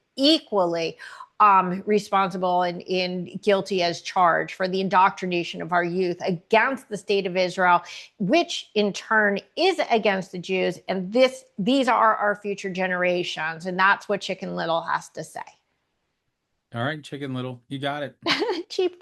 responsible and guilty as charged for the indoctrination of our youth against the state of Israel, which in turn is against the Jews. And these are our future generations. And that's what Chicken Little has to say. All right, Chicken Little, you got it. Cheap.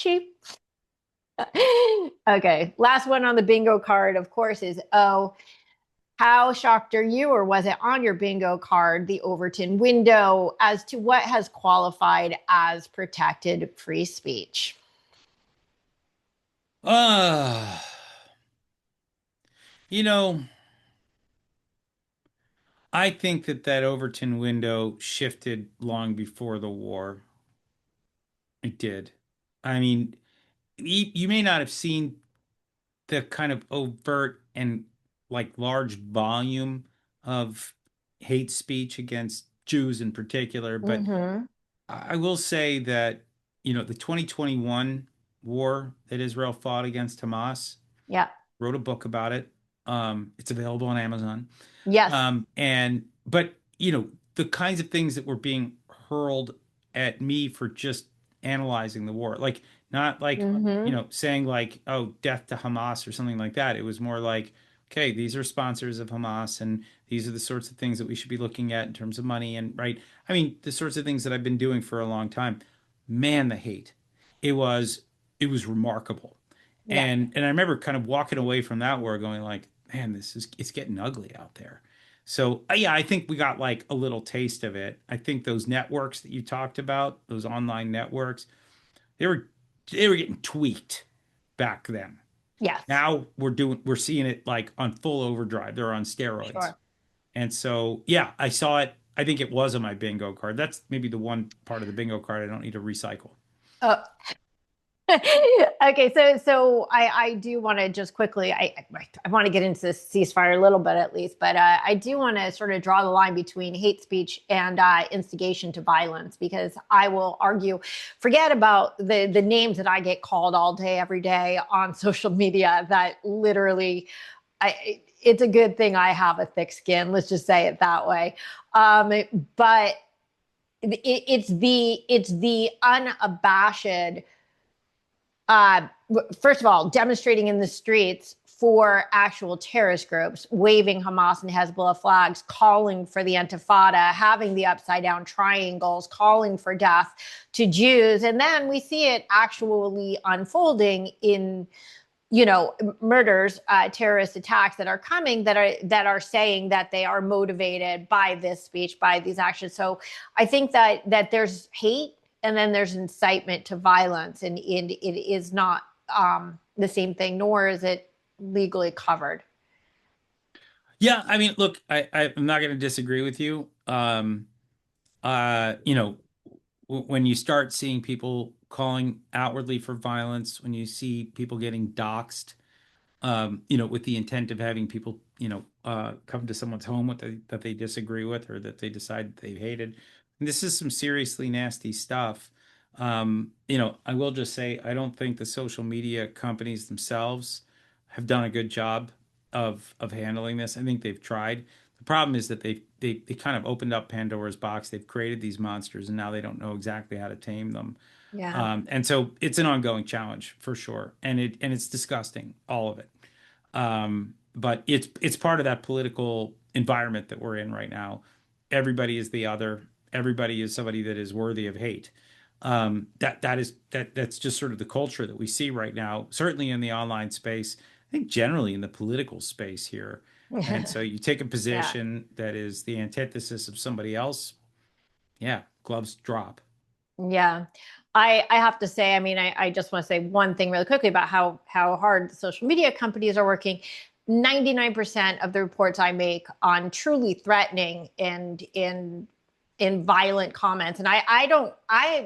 Okay, last one on the bingo card, of course, is how shocked are you, or was it on your bingo card, the Overton window, as to what has qualified as protected free speech? You know, I think that Overton window shifted long before the war. It did. I mean, you may not have seen the kind of overt and like large volume of hate speech against Jews in particular, but Mm-hmm. I will say that, the 2021 war that Israel fought against Hamas, Yeah. wrote a book about it. It's available on Amazon. Yes. But the kinds of things that were being hurled at me for just analyzing the war, like not like, Mm-hmm. saying like, oh, death to Hamas or something like that. It was more like, okay, these are sponsors of Hamas and these are the sorts of things that we should be looking at in terms of money and right. I mean, the sorts of things that I've been doing for a long time. Man, the hate. It was it was remarkable. Yeah. And I remember kind of walking away from that war going like, man, it's getting ugly out there. So yeah, I think we got like a little taste of it. I think those networks that you talked about, those online networks, they were they were getting tweaked back then. Yes. Now we're seeing it like on full overdrive. They're on steroids. Sure. And so yeah, I saw it. I think it was on my bingo card. That's maybe the one part of the bingo card I don't need to recycle. Oh, okay, so I do want to just quickly I want to get into this ceasefire a little bit at least, but I do want to sort of draw the line between hate speech and instigation to violence, because I will argue, forget about the names that I get called all day every day on social media that literally it's a good thing I have a thick skin. Let's just say it that way. But it's the unabashed, first of all, demonstrating in the streets for actual terrorist groups, waving Hamas and Hezbollah flags, calling for the Intifada, having the upside down triangles, calling for death to Jews. And then we see it actually unfolding in, murders, terrorist attacks that are coming, that are saying that they are motivated by this speech, by these actions. So I think that there's hate and then there's incitement to violence, and it is not the same thing, nor is it legally covered. Yeah, I mean, look, I'm not going to disagree with you. Uh, you know, when you start seeing people calling outwardly for violence, when you see people getting doxxed, with the intent of having people, come to someone's home that they disagree with or that they decide they hated. And this is some seriously nasty stuff. I will just say I don't think the social media companies themselves have done a good job of handling this. I think they've tried. The problem is that they kind of opened up Pandora's box. They've created these monsters, and now they don't know exactly how to tame them. Yeah. And so it's an ongoing challenge for sure, and it's disgusting, all of it. But it's part of that political environment that we're in right now. Everybody is the other. Everybody is somebody that is worthy of hate. That's just sort of the culture that we see right now, certainly in the online space. I think generally in the political space here. And so you take a position that is the antithesis of somebody else. Yeah, gloves drop. Yeah. I have to say, I mean, I just want to say one thing really quickly about how hard the social media companies are working. 99% of the reports I make on truly threatening and in violent comments. And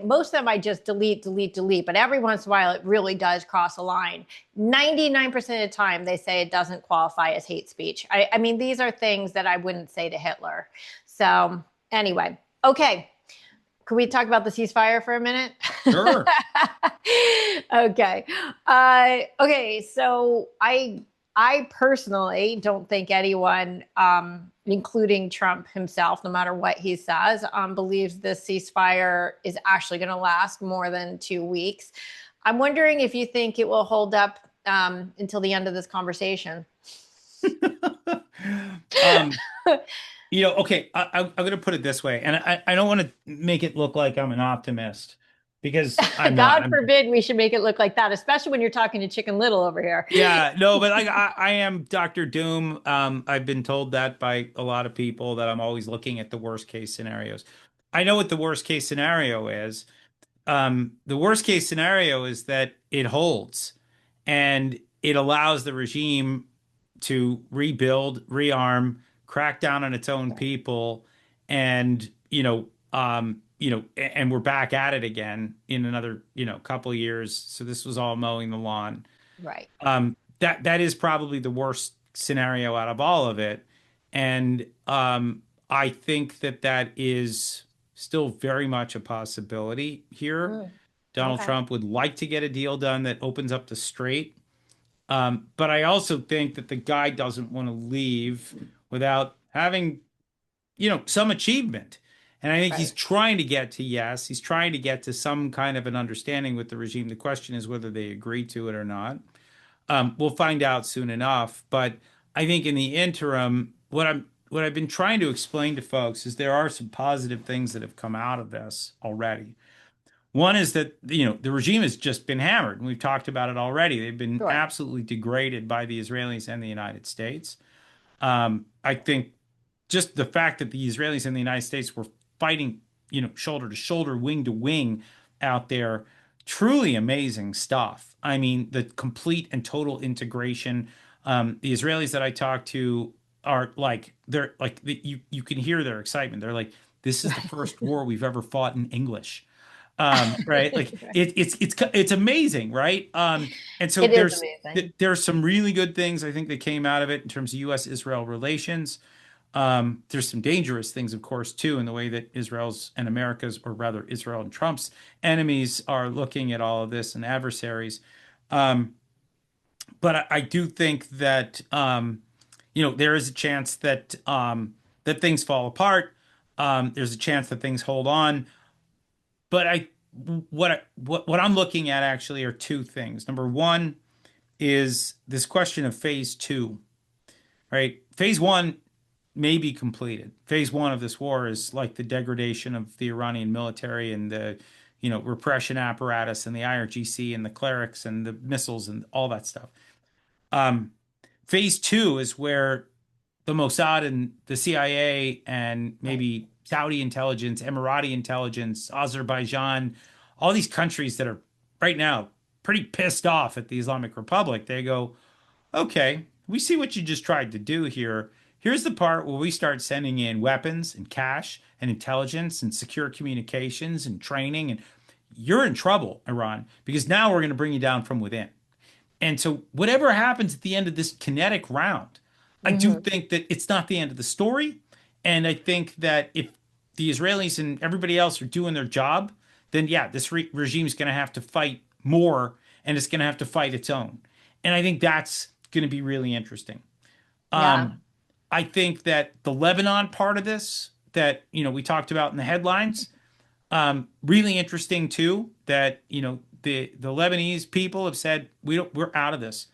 most of them I just delete, but every once in a while it really does cross a line. 99% of the time they say it doesn't qualify as hate speech. I mean, these are things that I wouldn't say to Hitler. So anyway, okay. Could we talk about the ceasefire for a minute? Sure. Okay. Okay. So I personally don't think anyone, including Trump himself, no matter what he says, believes this ceasefire is actually going to last more than 2 weeks. I'm wondering if you think it will hold up until the end of this conversation. Okay, I'm going to put it this way, and I don't want to make it look like I'm an optimist, because I'm not. God forbid we should make it look like that, especially when you're talking to Chicken Little over here. Yeah, no, but I am Dr. Doom. I've been told that by a lot of people, that I'm always looking at the worst case scenarios. I know what the worst case scenario is. The worst case scenario is that it holds, and it allows the regime to rebuild, rearm, crack down on its own people, and and we're back at it again in another couple of years. So this was all mowing the lawn. Right. That is probably the worst scenario out of all of it, and I think that is still very much a possibility here. Donald Trump would like to get a deal done that opens up the strait. But I also think that the guy doesn't want to leave without having, some achievement. And I think he's trying to get to yes. He's trying to get to some kind of an understanding with the regime. The question is whether they agree to it or not. We'll find out soon enough. But I think in the interim, what I've been trying to explain to folks is there are some positive things that have come out of this already. One is that, the regime has just been hammered, and we've talked about it already. They've been absolutely degraded by the Israelis and the United States. I think just the fact that the Israelis and the United States were fighting, shoulder to shoulder, wing to wing out there, truly amazing stuff. I mean, the complete and total integration. The Israelis that I talk to are you can hear their excitement. They're like, this is the first war we've ever fought in English. Right? Like it's amazing, right? And so there's some really good things I think that came out of it in terms of U.S.-Israel relations. There's some dangerous things, of course, too, in the way that Israel's and America's, or rather Israel and Trump's enemies are looking at all of this, and adversaries. But I do think that there is a chance that that things fall apart. There's a chance that things hold on. But what I'm looking at actually are two things. Number one is this question of phase two, right? Phase one may be completed. Phase one of this war is like the degradation of the Iranian military and the, repression apparatus and the IRGC and the clerics and the missiles and all that stuff. Phase two is where the Mossad and the CIA and maybe Saudi intelligence, Emirati intelligence, Azerbaijan, all these countries that are right now pretty pissed off at the Islamic Republic, they go, okay, we see what you just tried to do here. Here's the part where we start sending in weapons and cash and intelligence and secure communications and training. And you're in trouble, Iran, because now we're going to bring you down from within. And so whatever happens at the end of this kinetic round, I do think that it's not the end of the story. And I think that if the Israelis and everybody else are doing their job, then yeah, this regime is going to have to fight more, and it's going to have to fight its own. And I think that's going to be really interesting. I think that the Lebanon part of this that, we talked about in the headlines, really interesting too, that, the Lebanese people have said, we're out of this.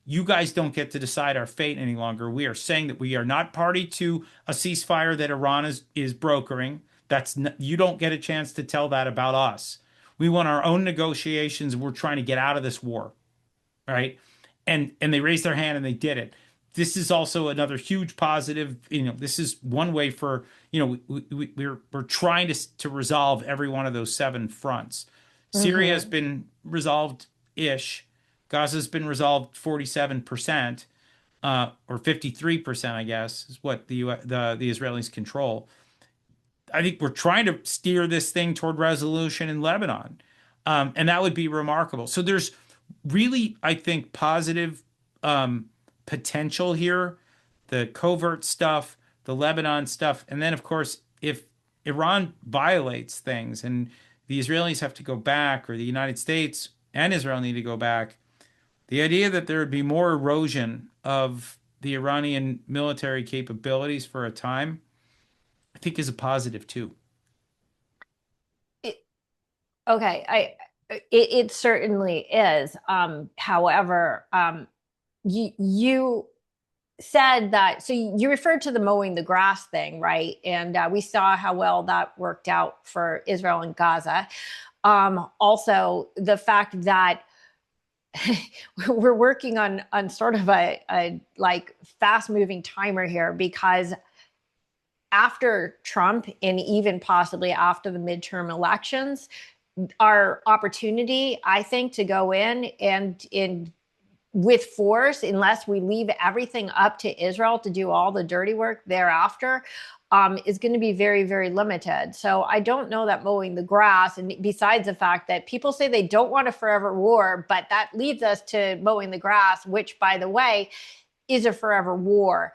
You guys don't get to decide our fate any longer. We are saying that we are not party to a ceasefire that Iran is brokering. You don't get a chance to tell that about us. We want our own negotiations. We're trying to get out of this war, right? And they raised their hand and they did it. This is also another huge positive. This is one way for we're trying to resolve every one of those 7 fronts. Syria has been resolved-ish. Gaza's been resolved 47%, or 53%, I guess, is what the Israelis control. I think we're trying to steer this thing toward resolution in Lebanon. And that would be remarkable. So there's really, I think, positive potential here. The covert stuff, the Lebanon stuff. And then, of course, if Iran violates things and the Israelis have to go back, or the United States and Israel need to go back, the idea that there would be more erosion of the Iranian military capabilities for a time, I think is a positive too. It, okay, it certainly is. However, you said that, so you referred to the mowing the grass thing, right? And we saw how well that worked out for Israel and Gaza. Also, the fact that we're working on sort of a like fast moving timer here, because after Trump and even possibly after the midterm elections, our opportunity, I think, to go in and in with force, unless we leave everything up to Israel to do all the dirty work thereafter, is going to be very, very limited. So I don't know that mowing the grass, and besides the fact that people say they don't want a forever war, but that leads us to mowing the grass, which, by the way, is a forever war.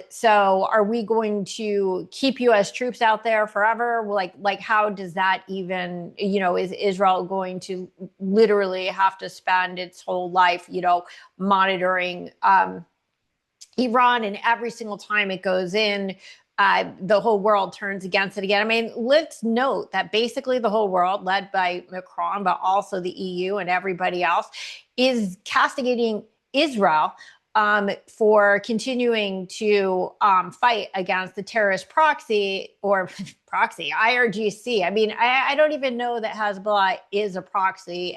So are we going to keep U.S. troops out there forever? Like how does that even, is Israel going to literally have to spend its whole life, monitoring Iran, and every single time it goes in, the whole world turns against it again? I mean, let's note that basically the whole world, led by Macron, but also the EU and everybody else, is castigating Israel for continuing to fight against the terrorist proxy or proxy, IRGC. I mean, I don't even know that Hezbollah is a proxy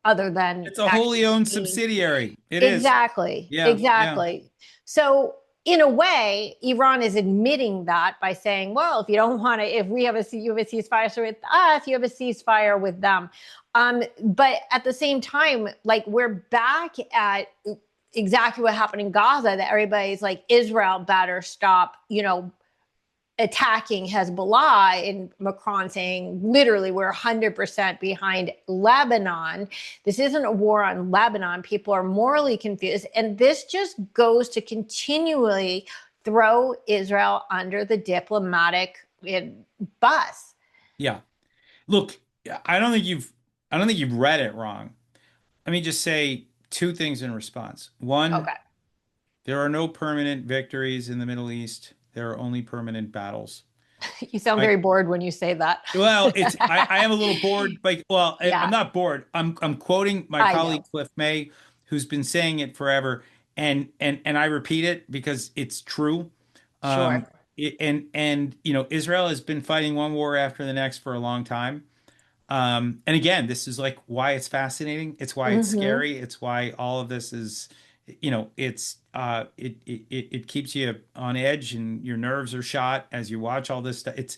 other than it's a wholly owned subsidiary. It exactly. is. Yeah, exactly. yeah. So in a way, Iran is admitting that by saying, well, if you don't want to, if we have you have a ceasefire with us, you have a ceasefire with them. But at the same time, like, we're back at exactly what happened in Gaza, that everybody's like, Israel better stop, attacking Hezbollah, and Macron saying, literally, we're 100% behind Lebanon. This isn't a war on Lebanon. People are morally confused. And this just goes to continually throw Israel under the diplomatic bus. Yeah. Look, I don't think you've read it wrong. Let me just say two things in response. One, Okay. there are no permanent victories in the Middle East. There are only permanent battles. You sound I, very bored when you say that. well, I am a little bored. Like, well, I'm Yeah, not bored. I'm quoting my I colleague know. Cliff May, who's been saying it forever, and I repeat it because it's true. Sure. Israel has been fighting one war after the next for a long time. And again, this is like why it's fascinating. It's why it's Mm-hmm. scary. It's why all of this is, it keeps you on edge and your nerves are shot as you watch all this stuff. It's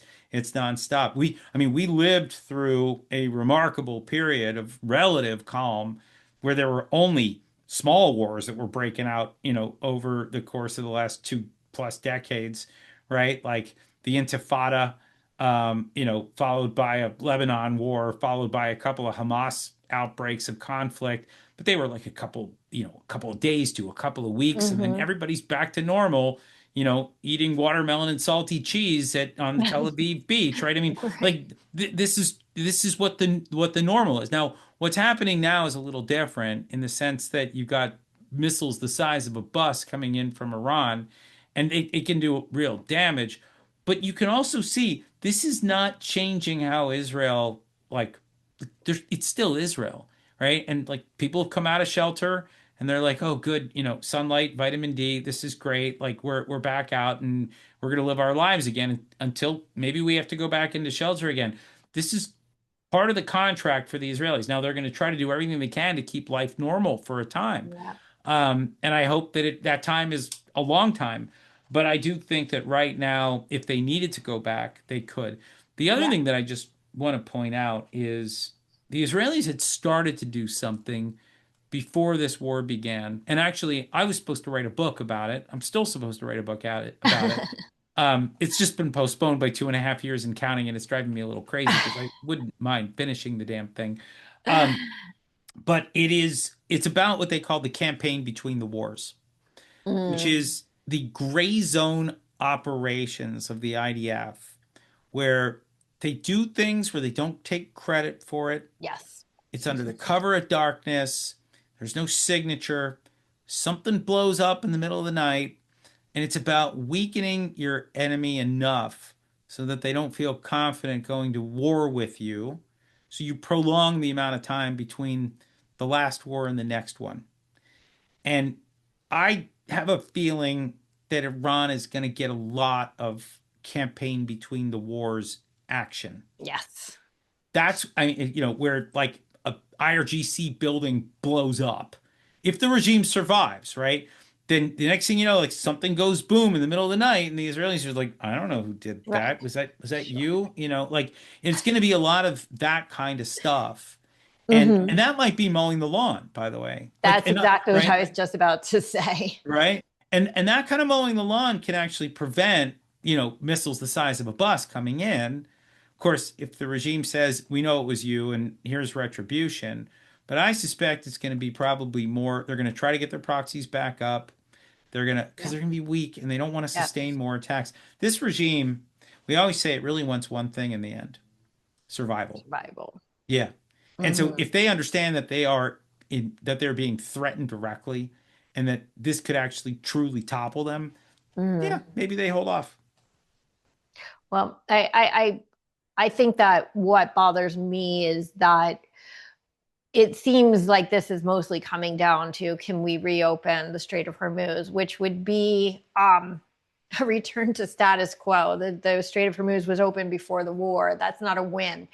nonstop. I mean, we lived through a remarkable period of relative calm where there were only small wars that were breaking out, over the course of the last 2+ decades, right? Like the Intifada, followed by a Lebanon war, followed by a couple of Hamas outbreaks of conflict. But they were like a couple of days to a couple of weeks, and then Mm-hmm. everybody's back to normal, eating watermelon and salty cheese on the Tel Aviv beach, right? I mean, Right. like this is what the normal is. Now, what's happening now is a little different in the sense that you've got missiles the size of a bus coming in from Iran, and it can do real damage. But you can also see this is not changing how Israel, like, it's still Israel, right? And like people have come out of shelter and they're like, oh, good, sunlight, vitamin D, this is great. Like we're back out and we're gonna live our lives again until maybe we have to go back into shelter again. This is part of the contract for the Israelis. Now they're going to try to do everything they can to keep life normal for a time. Yeah. And I hope that that time is a long time. But I do think that right now, if they needed to go back, they could. The other Yeah. thing that I just want to point out is the Israelis had started to do something before this war began. And actually, I was supposed to write a book about it. I'm still supposed to write a book about it. It's just been postponed by 2.5 years and counting, and it's driving me a little crazy because I wouldn't mind finishing the damn thing. Um, but it's about what they call the campaign between the wars, which Mm, is the gray zone operations of the IDF, where they do things where they don't take credit for it. yes. It's under the cover of darkness. There's no signature. Something blows up in the middle of the night, and it's about weakening your enemy enough so that they don't feel confident going to war with you. So you prolong the amount of time between the last war and the next one. And I have a feeling that Iran is going to get a lot of campaign between the wars action. Yes. That's, I mean, where like a IRGC building blows up. If the regime survives, right? Then the next thing you know, like something goes boom in the middle of the night, and the Israelis are like, I don't know who did Right. that. Was that you? Like it's going to be a lot of that kind of stuff, and Hmm. that might be mowing the lawn, by the way. Like, That's and not, exactly what right, I was just about to say. right, and that kind of mowing the lawn can actually prevent missiles the size of a bus coming in. Of course, if the regime says we know it was you and here's retribution, but I suspect it's going to be probably more. They're going to try to get their proxies back up. Because Yeah. they're gonna be weak and they don't want to Yes. sustain more attacks. This regime, we always say it really wants one thing in the end: survival. Survival. Yeah. And so Hmm. if they understand that they're being threatened directly and that this could actually truly topple them, yeah, Hmm. maybe they hold off. Well, I think that what bothers me is that it seems like this is mostly coming down to can we reopen the Strait of Hormuz, which would be a return to status quo. The Strait of Hormuz was open before the war. That's not a win.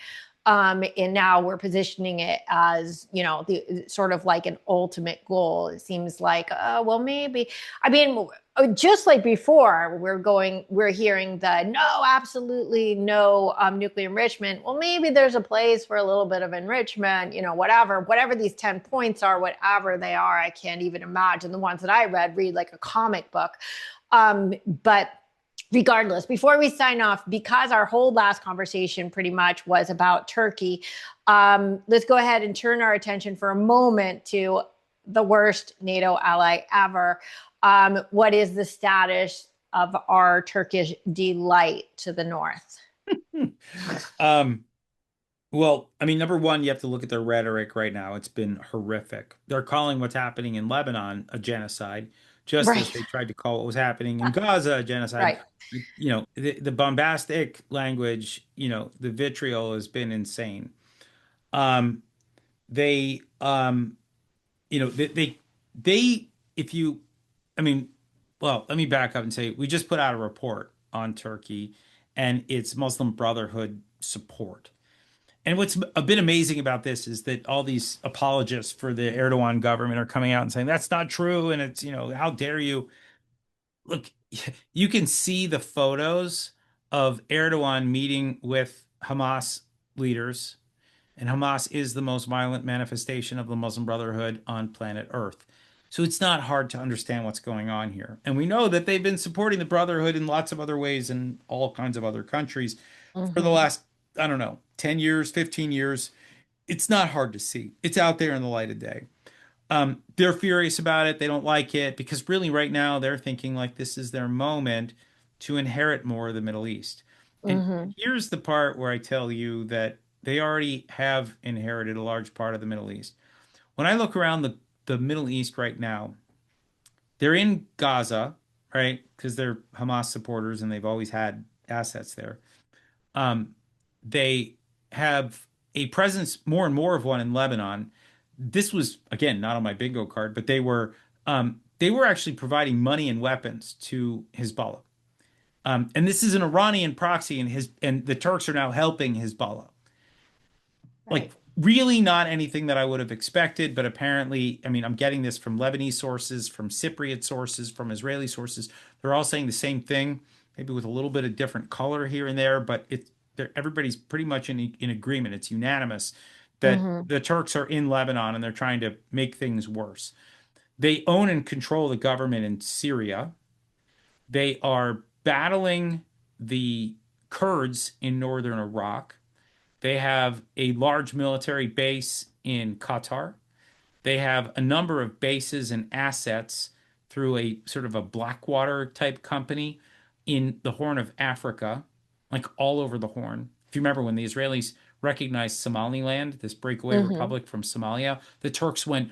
And now we're positioning it as, the sort of like an ultimate goal. It seems like, well, maybe. I mean, just like before, we're hearing the no, absolutely no nuclear enrichment. Well, maybe there's a place for a little bit of enrichment, whatever these 10 points are, whatever they are. I can't even imagine the ones that I read like a comic book. But regardless, before we sign off, because our whole last conversation pretty much was about Turkey, let's go ahead and turn our attention for a moment to the worst NATO ally ever. What is the status of our Turkish delight to the north? Um, well, I mean, number one, you have to look at their rhetoric right now. It's been horrific. They're calling what's happening in Lebanon a genocide, just as Right, they tried to call what was happening in Gaza a genocide. right. The bombastic language, the vitriol has been insane. Um, they, you know, they, if you, I mean, well, let me back up and say we just put out a report on Turkey and its Muslim Brotherhood support. And what's a bit amazing about this is that all these apologists for the Erdogan government are coming out and saying that's not true. And it's, how dare you? Look, you can see the photos of Erdogan meeting with Hamas leaders, and Hamas is the most violent manifestation of the Muslim Brotherhood on planet Earth. So it's not hard to understand what's going on here. And we know that they've been supporting the Brotherhood in lots of other ways in all kinds of other countries for the Mm-hmm. last, I don't know, 10 years, 15 years. It's not hard to see. It's out there in the light of day. They're furious about it. They don't like it because really right now they're thinking like this is their moment to inherit more of the Middle East. And Mm-hmm. here's the part where I tell you that they already have inherited a large part of the Middle East. When I look around the Middle East right now, they're in Gaza, right? Because they're Hamas supporters and they've always had assets there. Um, they have a presence, more and more of one in Lebanon. This was again not on my bingo card, but they were actually providing money and weapons to Hezbollah. And this is an Iranian proxy, and the Turks are now helping Hezbollah. Like Right. really not anything that I would have expected, but apparently, I mean, I'm getting this from Lebanese sources, from Cypriot sources, from Israeli sources. They're all saying the same thing, maybe with a little bit of different color here and there, but everybody's pretty much in agreement. It's unanimous that Mm-hmm. the Turks are in Lebanon and they're trying to make things worse. They own and control the government in Syria. They are battling the Kurds in northern Iraq. They have a large military base in Qatar. They have a number of bases and assets through a sort of a Blackwater type company in the Horn of Africa, like all over the Horn. If you remember when the Israelis recognized Somaliland, this breakaway republic from Somalia, the Turks went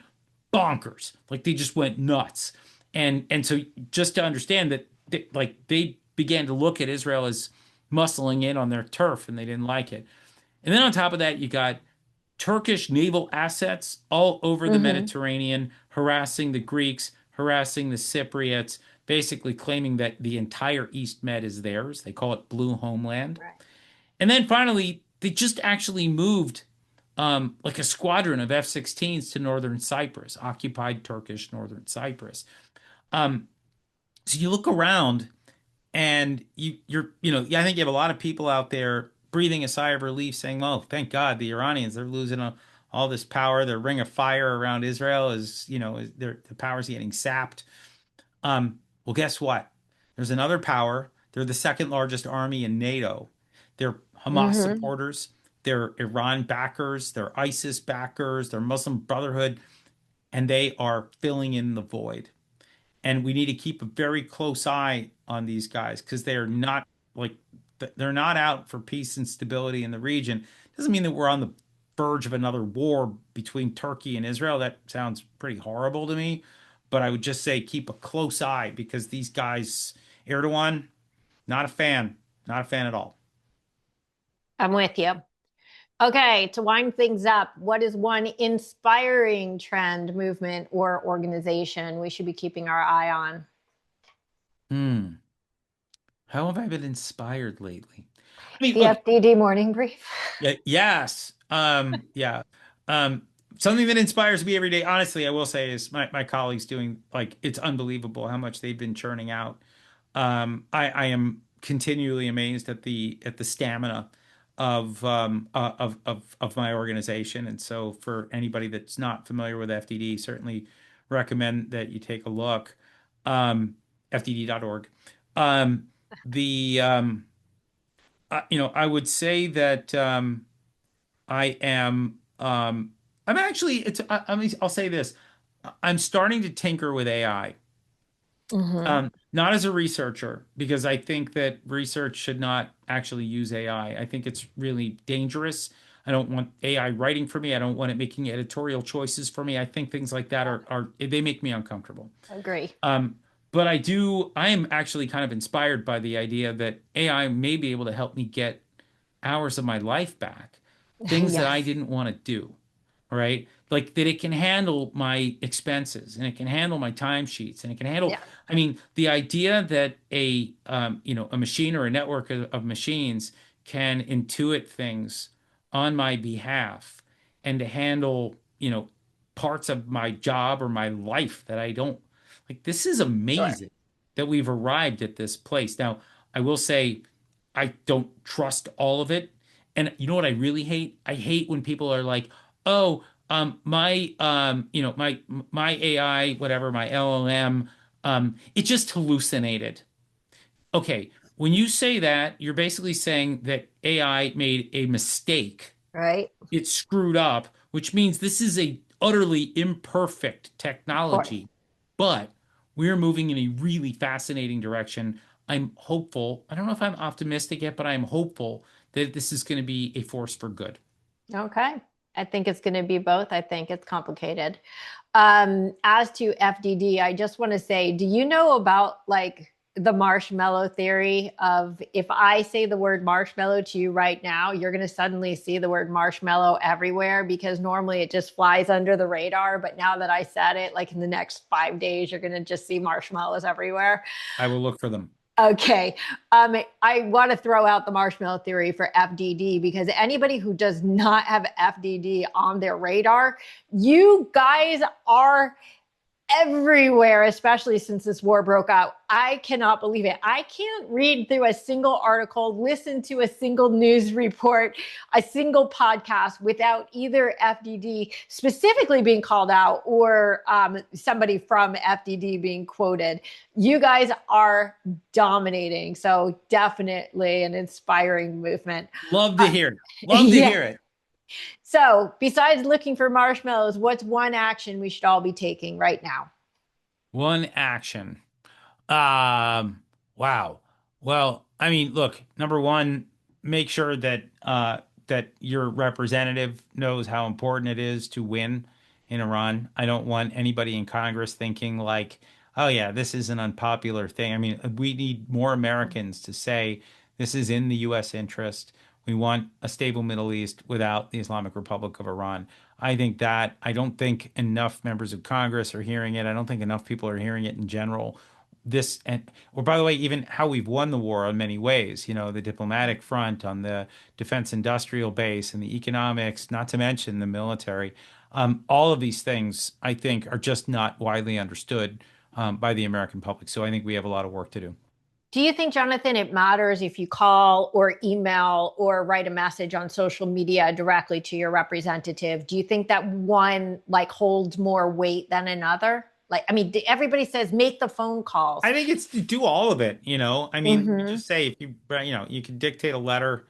bonkers. Like they just went nuts. And so just to understand that they began to look at Israel as muscling in on their turf and they didn't like it. And then on top of that, you got Turkish naval assets all over the Mediterranean, harassing the Greeks, harassing the Cypriots, basically claiming that the entire East Med is theirs. They call it Blue Homeland. Right. And then finally, they just actually moved like a squadron of F-16s to northern Cyprus, occupied Turkish northern Cyprus. So you look around and I think you have a lot of people out there breathing a sigh of relief saying, oh, thank God the Iranians, they're losing all this power. Their ring of fire around Israel the power's getting sapped. Well, guess what? There's another power. They're the second largest army in NATO. They're Hamas supporters. They're Iran backers. They're ISIS backers. They're Muslim Brotherhood. And they are filling in the void. And we need to keep a very close eye on these guys because they're not out for peace and stability in the region. Doesn't mean that we're on the verge of another war between Turkey and Israel. That sounds pretty horrible to me. But I would just say keep a close eye because these guys, Erdogan, not a fan at all. I'm with you. Okay, to wind things up, what is one inspiring trend, movement, or organization we should be keeping our eye on? How have I been inspired lately? I mean, the FDD Morning Brief. Yes. Yeah. Something that inspires me every day, honestly, I will say is my colleagues doing it's unbelievable how much they've been churning out. I am continually amazed at the stamina of my organization. And so for anybody that's not familiar with FDD, certainly recommend that you take a look. FDD.org. I would say that I am I'm actually I'll say this. I'm starting to tinker with AI. Not as a researcher, because I think that research should not actually use AI. I think it's really dangerous. I don't want AI writing for me. I don't want it making editorial choices for me. I think things like that they make me uncomfortable. Agree. But I am actually kind of inspired by the idea that AI may be able to help me get hours of my life back, things that I didn't want to do. Right? Like that it can handle my expenses and it can handle my timesheets and it can handle, I mean, the idea that a machine or a network of machines can intuit things on my behalf and to handle, parts of my job or my life that I don't this is amazing that we've arrived at this place. Now, I will say I don't trust all of it. And you know what I really hate? I hate when people are like, oh, my AI, whatever, my LLM, it just hallucinated. Okay, when you say that, you're basically saying that AI made a mistake. Right. It screwed up, which means this is a utterly imperfect technology. But we're moving in a really fascinating direction. I'm hopeful. I don't know if I'm optimistic yet, but I'm hopeful that this is going to be a force for good. Okay. I think it's going to be both. I think it's complicated. As to FDD, I just want to say, do you know about the marshmallow theory of if I say the word marshmallow to you right now, you're going to suddenly see the word marshmallow everywhere because normally it just flies under the radar. But now that I said it, in the next 5 days, you're going to just see marshmallows everywhere. I will look for them. Okay. I want to throw out the marshmallow theory for FDD because anybody who does not have FDD on their radar, you guys are everywhere, especially since this war broke out. I cannot believe it. I can't read through a single article, listen to a single news report, a single podcast without either FDD specifically being called out or somebody from FDD being quoted. You guys are dominating. So definitely an inspiring movement. Love to hear it. Love to hear it. So besides looking for marshmallows, what's one action we should all be taking right now? One action. Wow. Well, I mean, look, number one, make sure that that your representative knows how important it is to win in Iran. I don't want anybody in Congress thinking like, oh yeah, this is an unpopular thing. I mean, we need more Americans to say this is in the US interest. We want a stable Middle East without the Islamic Republic of Iran. I don't think enough members of Congress are hearing it. I don't think enough people are hearing it in general. This and or by the way, even how we've won the war in many ways, the diplomatic front, on the defense industrial base and the economics, not to mention the military. All of these things, I think, are just not widely understood by the American public. So I think we have a lot of work to do. Do you think, Jonathan, it matters if you call or email or write a message on social media directly to your representative? Do you think that one holds more weight than another? Everybody says make the phone calls. I think it's to do all of it. I mean, Mhm. just say if you can dictate a letter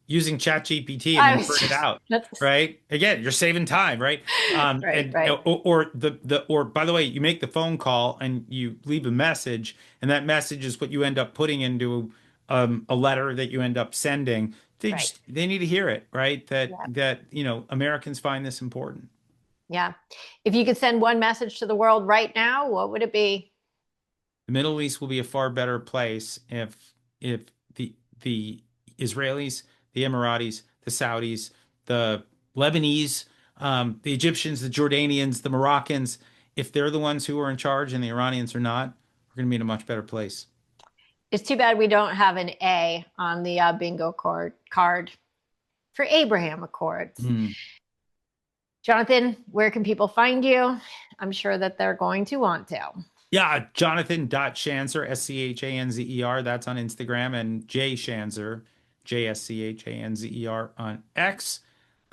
using ChatGPT and then print it out, right? Again, you're saving time, right? Right, And right. or by the way, you make the phone call and you leave a message, and that message is what you end up putting into a letter that you end up sending. Right. They need to hear it, right? Yeah. That Americans find this important. Yeah. If you could send one message to the world right now, what would it be? The Middle East will be a far better place if the Israelis, the Emiratis, the Saudis, the Lebanese, the Egyptians, the Jordanians, the Moroccans, if they're the ones who are in charge and the Iranians are not, we're going to be in a much better place. It's too bad we don't have an A on the bingo card for Abraham Accords. Mm. Jonathan, where can people find you? I'm sure that they're going to want to. Yeah, Jonathan.Schanzer, Schanzer. That's on Instagram, and Schanzer, Schanzer on X.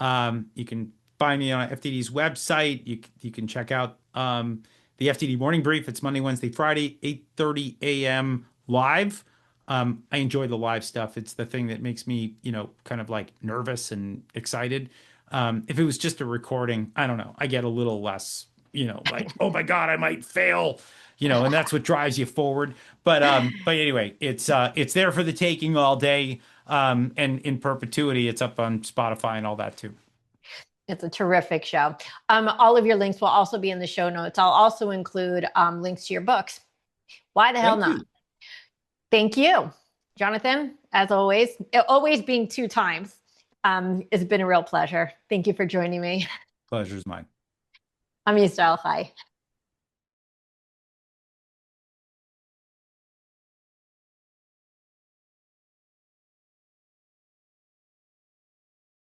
You can find me on FDD's website. You can check out the FDD Morning Brief. It's Monday, Wednesday, Friday, 8:30 a.m. live. I enjoy the live stuff. It's the thing that makes me, kind of like nervous and excited. If it was just a recording, I don't know, I get a little less, like, oh my God, I might fail, and that's what drives you forward. But anyway, it's there for the taking all day. And in perpetuity, it's up on Spotify and all that too. It's a terrific show. All of your links will also be in the show notes. I'll also include links to your books. Why the hell not? Thank you, Jonathan. As always being 2 times. It's been a real pleasure. Thank you for joining me. Pleasure's mine. I'm Yisrael Chai.